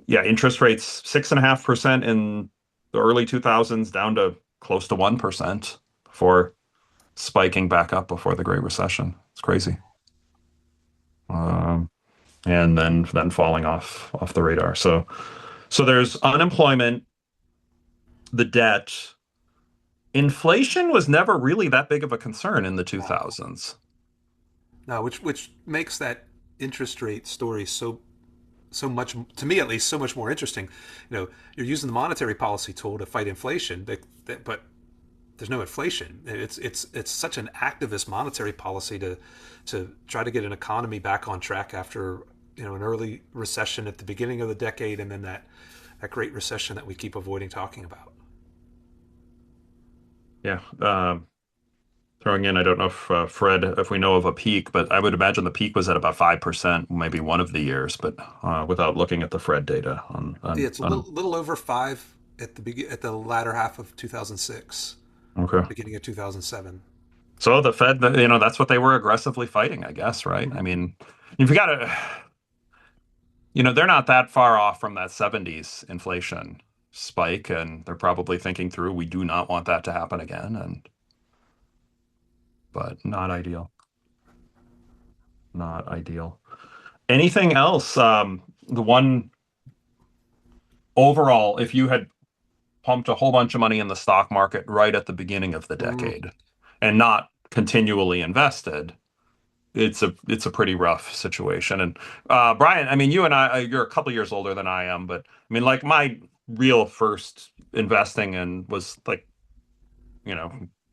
yeah, interest rates 6.5% in the early 2000s, down to close to 1% before spiking back up before the Great Recession. It's crazy. And then falling off the radar. So there's unemployment, the debt. Inflation was never really that big of a concern in the 2000s. No, which makes that interest rate story so much, to me at least, so much more interesting. You're using the monetary policy tool to fight inflation, but there's no inflation. It's such an activist monetary policy to try to get an economy back on track after an early recession at the beginning of the decade, and then that Great Recession that we keep avoiding talking about. Yeah. Throwing in, I don't know if Fred, if we know of a peak, but I would imagine the peak was at about 5%, maybe one of the years, but without looking at the Fred data. Yeah, it's a little over 5 at the latter half of 2006. Okay. Beginning of 2007. So the Fed, that's what they were aggressively fighting, I guess, right? I mean, you've got to, they're not that far off from that 70s inflation spike, and they're probably thinking through, we do not want that to happen again, but not ideal. Not ideal. Anything else? The one overall, if you had pumped a whole bunch of money in the stock market right at the beginning of the decade and not continually invested, it's a pretty rough situation. And Brian, I mean, you and I, you're a couple years older than I am, but I mean, like, my real first investing and was like,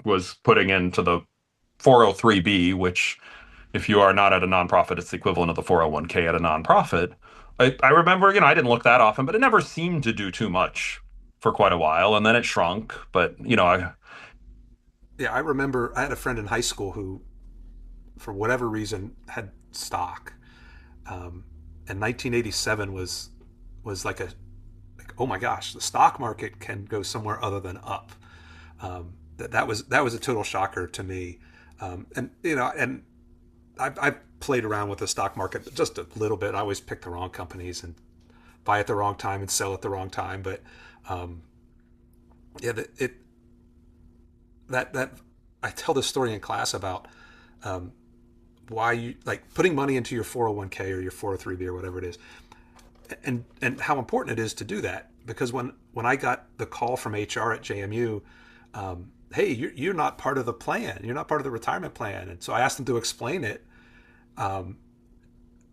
was putting into the 403b, which, if you are not at a nonprofit, it's the equivalent of the 401k at a nonprofit. I remember, I didn't look that often, but it never seemed to do too much for quite a while, and then it shrunk. But I remember I had a friend in high school who, for whatever reason, had stock, and 1987 was like oh my gosh, the stock market can go somewhere other than up. That was a total shocker to me. And I've played around with the stock market just a little bit. I always pick the wrong companies and buy at the wrong time and sell at the wrong time. But that I tell this story in class about why you like putting money into your 401k or your 403b or whatever it is, and how important it is to do that. Because when I got the call from HR at JMU, hey, you're not part of the plan. You're not part of the retirement plan. And so I asked them to explain it.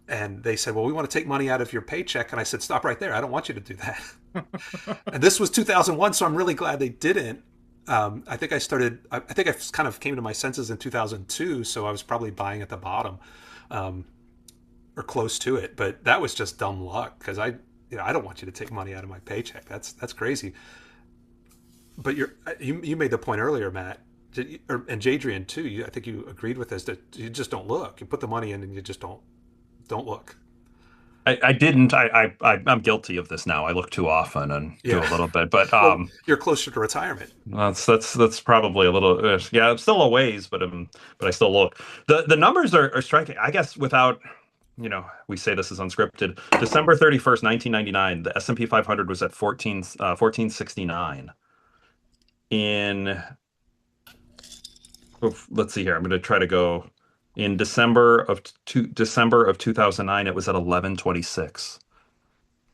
And they said, well, we want to take money out of your paycheck. And I said, stop right there. I don't want you to do that. And this was 2001, so I'm really glad they didn't. I think I think I kind of came to my senses in 2002, so I was probably buying at the bottom, or close to it. But that was just dumb luck because I don't want you to take money out of my paycheck. That's crazy. But you made the point earlier, Matt, and Jadrian too. I think you agreed with this that you just don't look. You put the money in and you just don't look. I didn't. I'm guilty of this now. I look too often and do a little bit, but Well, you're closer to retirement. that's probably a little. Yeah, I'm still a ways, but I still look. The numbers are striking. I guess without, we say this is unscripted. December 31st, 1999, the S&P 500 was at 1469. In let's see here. I'm going to try to go. In December of 2009, it was at 1126.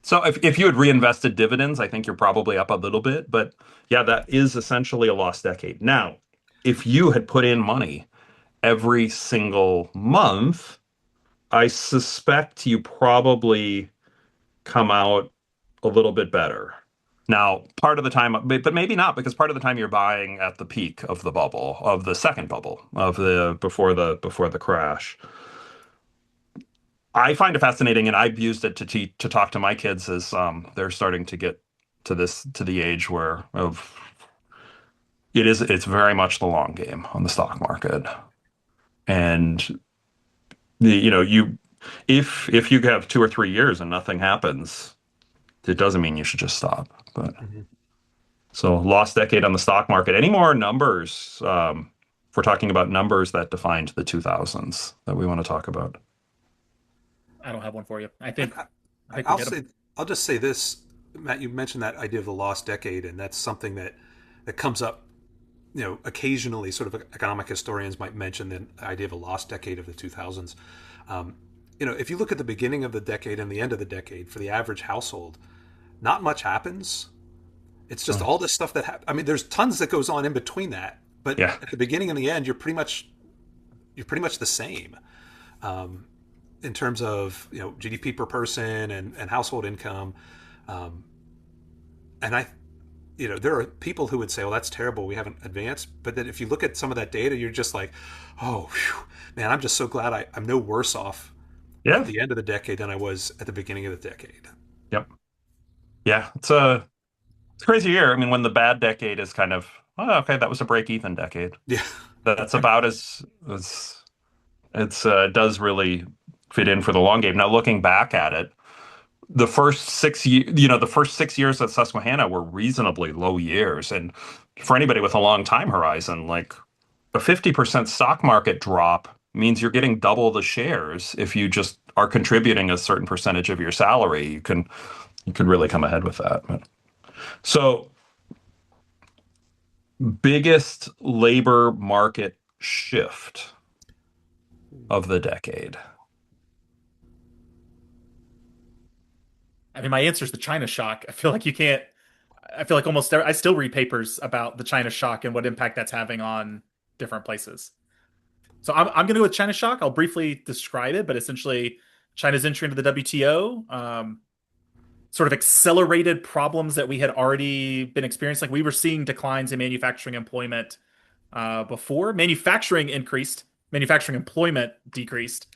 So if you had reinvested dividends, I think you're probably up a little bit. But yeah, that is essentially a lost decade. Now, if you had put in money every single month, I suspect you probably come out a little bit better. Now, part of the time, but maybe not, because part of the time you're buying at the peak of the bubble, of the second bubble, of the before the crash. I find it fascinating, and I've used it to talk to my kids as they're starting to get to the age where it's very much the long game on the stock market, and if you have 2 or 3 years and nothing happens, it doesn't mean you should just stop. But so lost decade on the stock market. Any more numbers? If we're talking about numbers that defined the 2000s that we want to talk about. I don't have one for you. I think I'll just say this, Matt. You mentioned that idea of the lost decade, and that's something that comes up. Occasionally, sort of economic historians might mention the idea of a lost decade of the 2000s. If you look at the beginning of the decade and the end of the decade for the average household, not much happens. It's just all this stuff that happens. I mean, there's tons that goes on in between that, but at the beginning and the end, you're pretty much the same in terms of GDP per person and household income. And there are people who would say, well, that's terrible, we haven't advanced. But then if you look at some of that data, you're just like, oh, whew, man, I'm just so glad I'm no worse off at the end of the decade than I was at the beginning of the decade. Yep. Yeah, it's a crazy year. I mean, when the bad decade is kind of, oh, okay, that was a break-even decade. Yeah. That's about as does really fit in for the long game. Now, looking back at it, the first 6 years at Susquehanna were reasonably low years. And for anybody with a long time horizon, like a 50% stock market drop means you're getting double the shares. If you just are contributing a certain percentage of your salary, you can really come ahead with that. So, biggest labor market shift of the decade. I mean, my answer is the China shock. I feel like you can't. I feel like I still read papers about the China shock and what impact that's having on different places. So I'm going to go with China shock. I'll briefly describe it, but essentially, China's entry into the WTO sort of accelerated problems that we had already been experiencing. Like we were seeing declines in manufacturing employment before. Manufacturing increased, manufacturing employment decreased.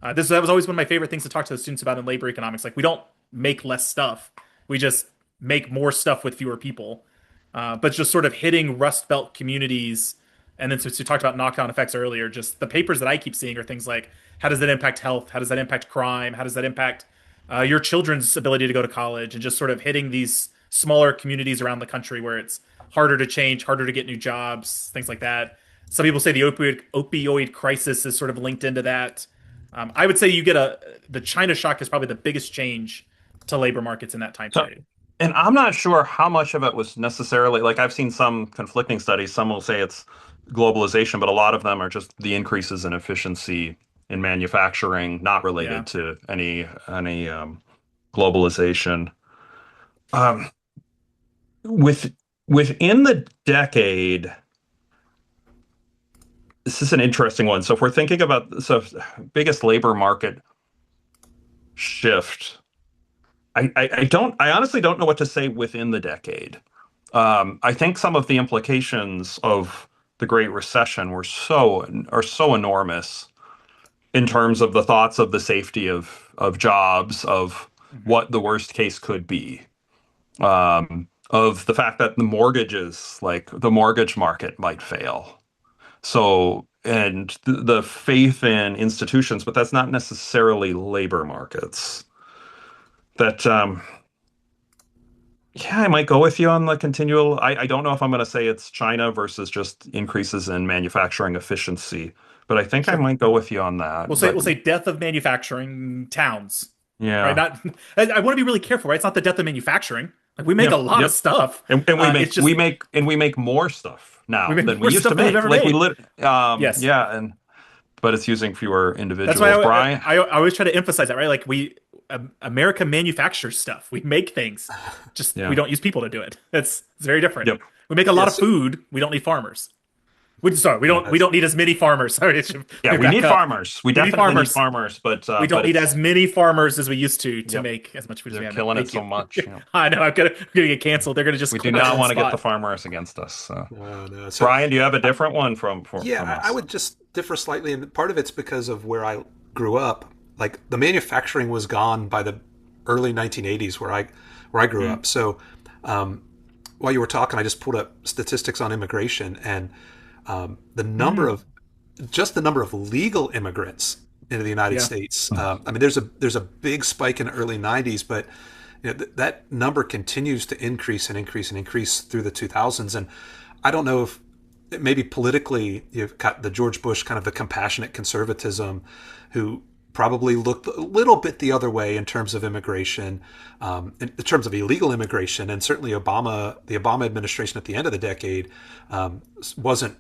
That was always one of my favorite things to talk to the students about in labor economics. Like we don't make less stuff, we just make more stuff with fewer people. But just sort of hitting Rust Belt communities. And then since we talked about knockdown effects earlier, just the papers that I keep seeing are things like, how does that impact health? How does that impact crime? How does that impact your children's ability to go to college? And just sort of hitting these smaller communities around the country where it's harder to change, harder to get new jobs, things like that. Some people say the opioid crisis is sort of linked into that. I would say the China shock is probably the biggest change to labor markets in that time period. And I'm not sure how much of it was necessarily, like I've seen some conflicting studies. Some will say it's globalization, but a lot of them are just the increases in efficiency in manufacturing, not related to any globalization. Within the decade, this is an interesting one. So if we're thinking about biggest labor market shift. I honestly don't know what to say within the decade. I think some of the implications of the Great Recession are so enormous in terms of the thoughts of the safety of jobs, of Mhm. what the worst case could be, of the fact that the mortgage market might fail. So, and the faith in institutions, but that's not necessarily labor markets. That Yeah, I might go with you on the continual. I don't know if I'm going to say it's China versus just increases in manufacturing efficiency, but I think I Sure. might go with you on that. But We'll say death of manufacturing towns, right? yeah, Not. I want to be really careful, right? It's not the death of manufacturing. Like we make a yep, lot of yep. stuff. And It's just we make more stuff we now make than we more used to stuff than we've make. ever Like we made. lit, Yes, yeah, and but it's using fewer that's why individuals. Brian, I always try to emphasize that, right? Like America manufactures stuff. We make things. Just we yeah, don't use people to do it. It's very different. yep, We make a lot of Yes. food. We don't need farmers. Sorry, Yeah, we that's don't need as many farmers. Sorry, yeah. let me We back need up. farmers. We We need definitely need farmers. farmers, We don't but need as it's many farmers as we used to yep. make as much food as They're we have. killing it Thank so you. much. Yeah. I know I'm gonna get canceled. They're gonna just We do quit us not on the want to get the spot. farmers against us. So. no. So Brian, do you have a different one yeah, from I us? would just differ slightly, and part of it's because of where I grew up. Like the manufacturing was gone by the early 1980s, where I grew Mm. up. So while you were talking, I just pulled up statistics on immigration, and the number Mm, of just the number of legal immigrants into the United yeah. States. Mm. I mean, there's a big spike in the early '90s, but that number continues to increase and increase and increase through the 2000s. And I don't know if maybe politically you've got the George Bush kind of the compassionate conservatism, who probably looked a little bit the other way in terms of immigration, in terms of illegal immigration, and certainly the Obama administration at the end of the decade wasn't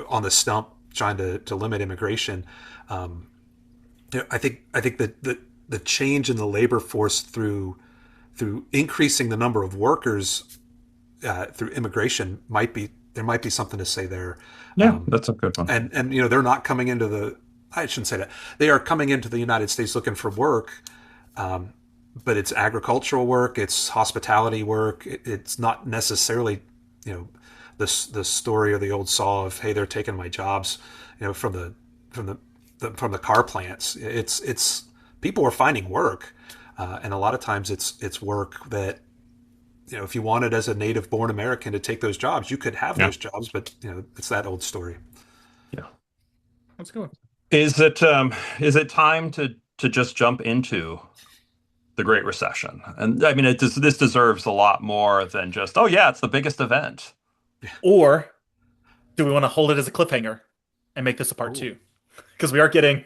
on the stump trying to limit immigration. Um, I think that the change in the labor force through increasing the number of workers through immigration there might be something to say there. Yeah, that's a good one. And they're not coming into the I shouldn't say that they are coming into the United States looking for work, but it's agricultural work, it's hospitality work. It's not necessarily you know the story or the old saw of hey they're taking my jobs from the car plants. It's people are finding work, and a lot of times it's work that if you wanted as a native born American to take those jobs, you could have Yeah, those jobs, but it's that old story. yeah. Let's go. Is it time to just jump into the Great Recession? And I mean, this deserves a lot more than just, oh yeah, it's the biggest event. Or do we want to hold it as a cliffhanger and make this a part Ooh. two? Because we are getting.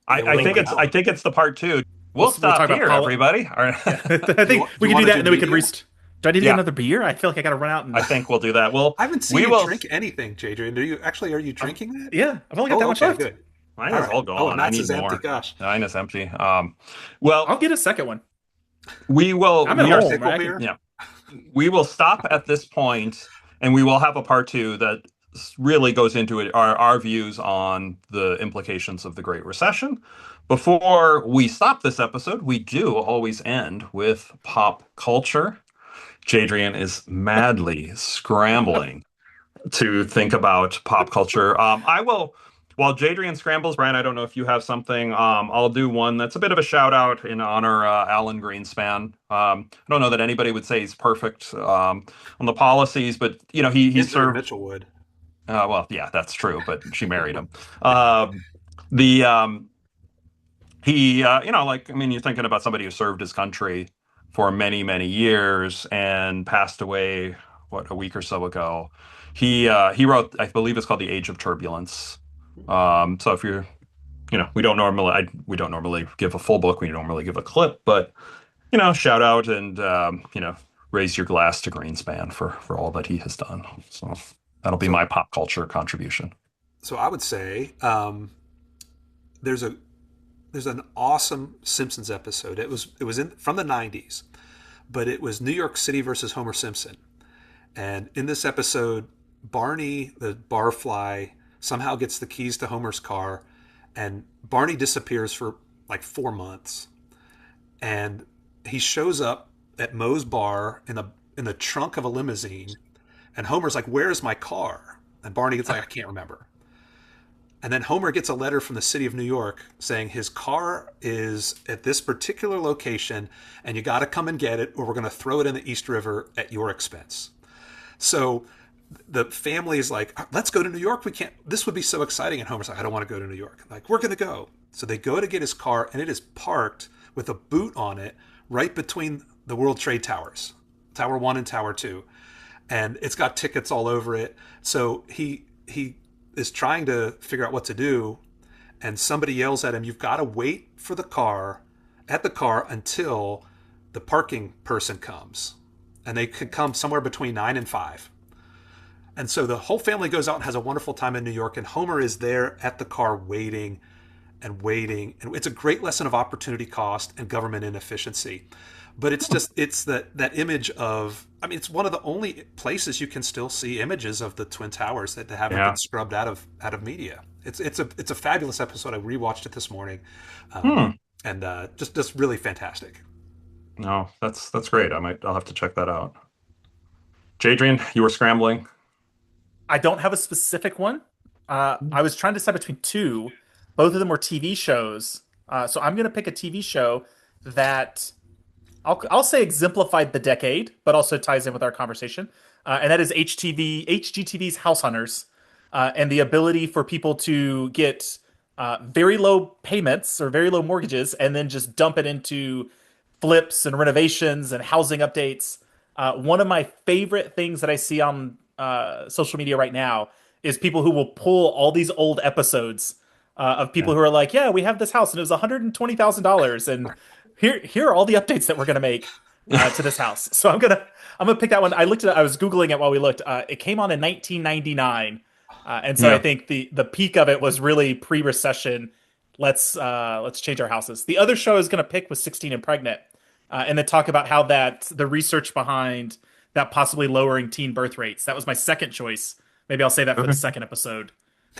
Yeah, we're going I on. think it's the part two. We'll, We'll we'll stop talk about here, everybody. All right. Yeah, I think we you can do want that, to and do then we can media? rest. Do I need to get Yeah, another beer? I feel like I got to run out and. I think we'll do that. Well, I haven't seen we you will. drink anything, JJ. Are you drinking that? Yeah, I've only got that Oh, much okay, left. good. Mine All is right. all Oh, gone. and I that's need his empty. more. Gosh, Mine is empty. I'll Well, get a second one. we will. I'm at We are. home. pickle Right? beer. Yeah, we will stop at this point, and we will have a part two that really goes into it, our views on the implications of the Great Recession. Before we stop this episode, we do always end with pop culture. Jadrian is madly scrambling to think about pop culture. I will, while Jadrian scrambles, Brian, I don't know if you have something. I'll do one that's a bit of a shout out in honor Alan Greenspan. I don't know that anybody would say he's perfect on the policies, but he Ginger served. Mitchell would. Well, yeah, that's true, but she married him. The He, like, I mean, you're thinking about somebody who served his country for many, many years and passed away, what, a week or so ago. He wrote, I believe it's called The Age of Turbulence. So if you're, we don't normally give a full book. We normally give a clip, but, shout out and, raise your glass to Greenspan for all that he has done. So that'll be So my pop culture contribution. so I would say there's a there's an awesome Simpsons episode. It was in from the '90s, but it was New York City versus Homer Simpson. And in this episode, Barney, the barfly, somehow gets the keys to Homer's car, and Barney disappears for like 4 months, and he shows up at Moe's bar in the trunk of a limousine, and Homer's like, "Where's my car?" And Barney gets like, "I can't remember." And then Homer gets a letter from the city of New York saying his car is at this particular location and you got to come and get it or we're going to throw it in the East River at your expense. So the family is like, "Let's go to New York. We can't, this would be so exciting." And Homer's like, "I don't want to go to New York." Like, "We're going to go." So they go to get his car and it is parked with a boot on it right between the World Trade Towers, Tower 1 and Tower 2. And it's got tickets all over it. So he is trying to figure out what to do, and somebody yells at him, "You've got to wait for the car until the parking person comes." And they could come somewhere between 9 and 5. And so the whole family goes out and has a wonderful time in New York, and Homer is there at the car waiting and waiting. And it's a great lesson of opportunity cost and government inefficiency. But it's just, it's that image of, I mean, it's one of the only places you can still see images of the Twin Towers that haven't been scrubbed out of media. It's a fabulous episode. I rewatched it this morning, and just really fantastic. No, that's great. I'll have to check that out. Jadrian, you were scrambling. I don't have a specific one. I was trying to decide between two. Both of them were TV shows. So I'm going to pick a TV show that I'll say exemplified the decade, but also ties in with our conversation. And that is HGTV's House Hunters, and the ability for people to get very low payments or very low mortgages and then just dump it into flips and renovations and housing updates. One of my favorite things that I see on social media right now is people who will pull all these old episodes of people who are like, "Yeah, we have this house and it was $120,000 and here are all the updates that we're going to make to this house." So I'm going to pick that one. I was Googling it while we looked. It came on in 1999. And so I think the peak of it was really pre-recession. Let's change our houses. The other show I was going to pick was 16 and Pregnant. And then talk about how the research behind that possibly lowering teen birth rates. That was my second choice. Maybe I'll say that for the second episode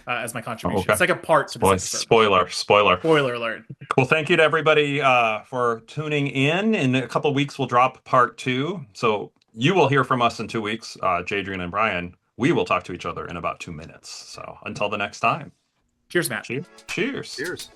as my contribution. Okay. Second part to this episode. Spoiler. Spoiler alert. Well, thank you to everybody for tuning in. In a couple of weeks, we'll drop part 2. So you will hear from us in 2 weeks, Jadrian and Brian. We will talk to each other in about 2 minutes. So until the next time. Cheers, Matt. Cheers. Cheers.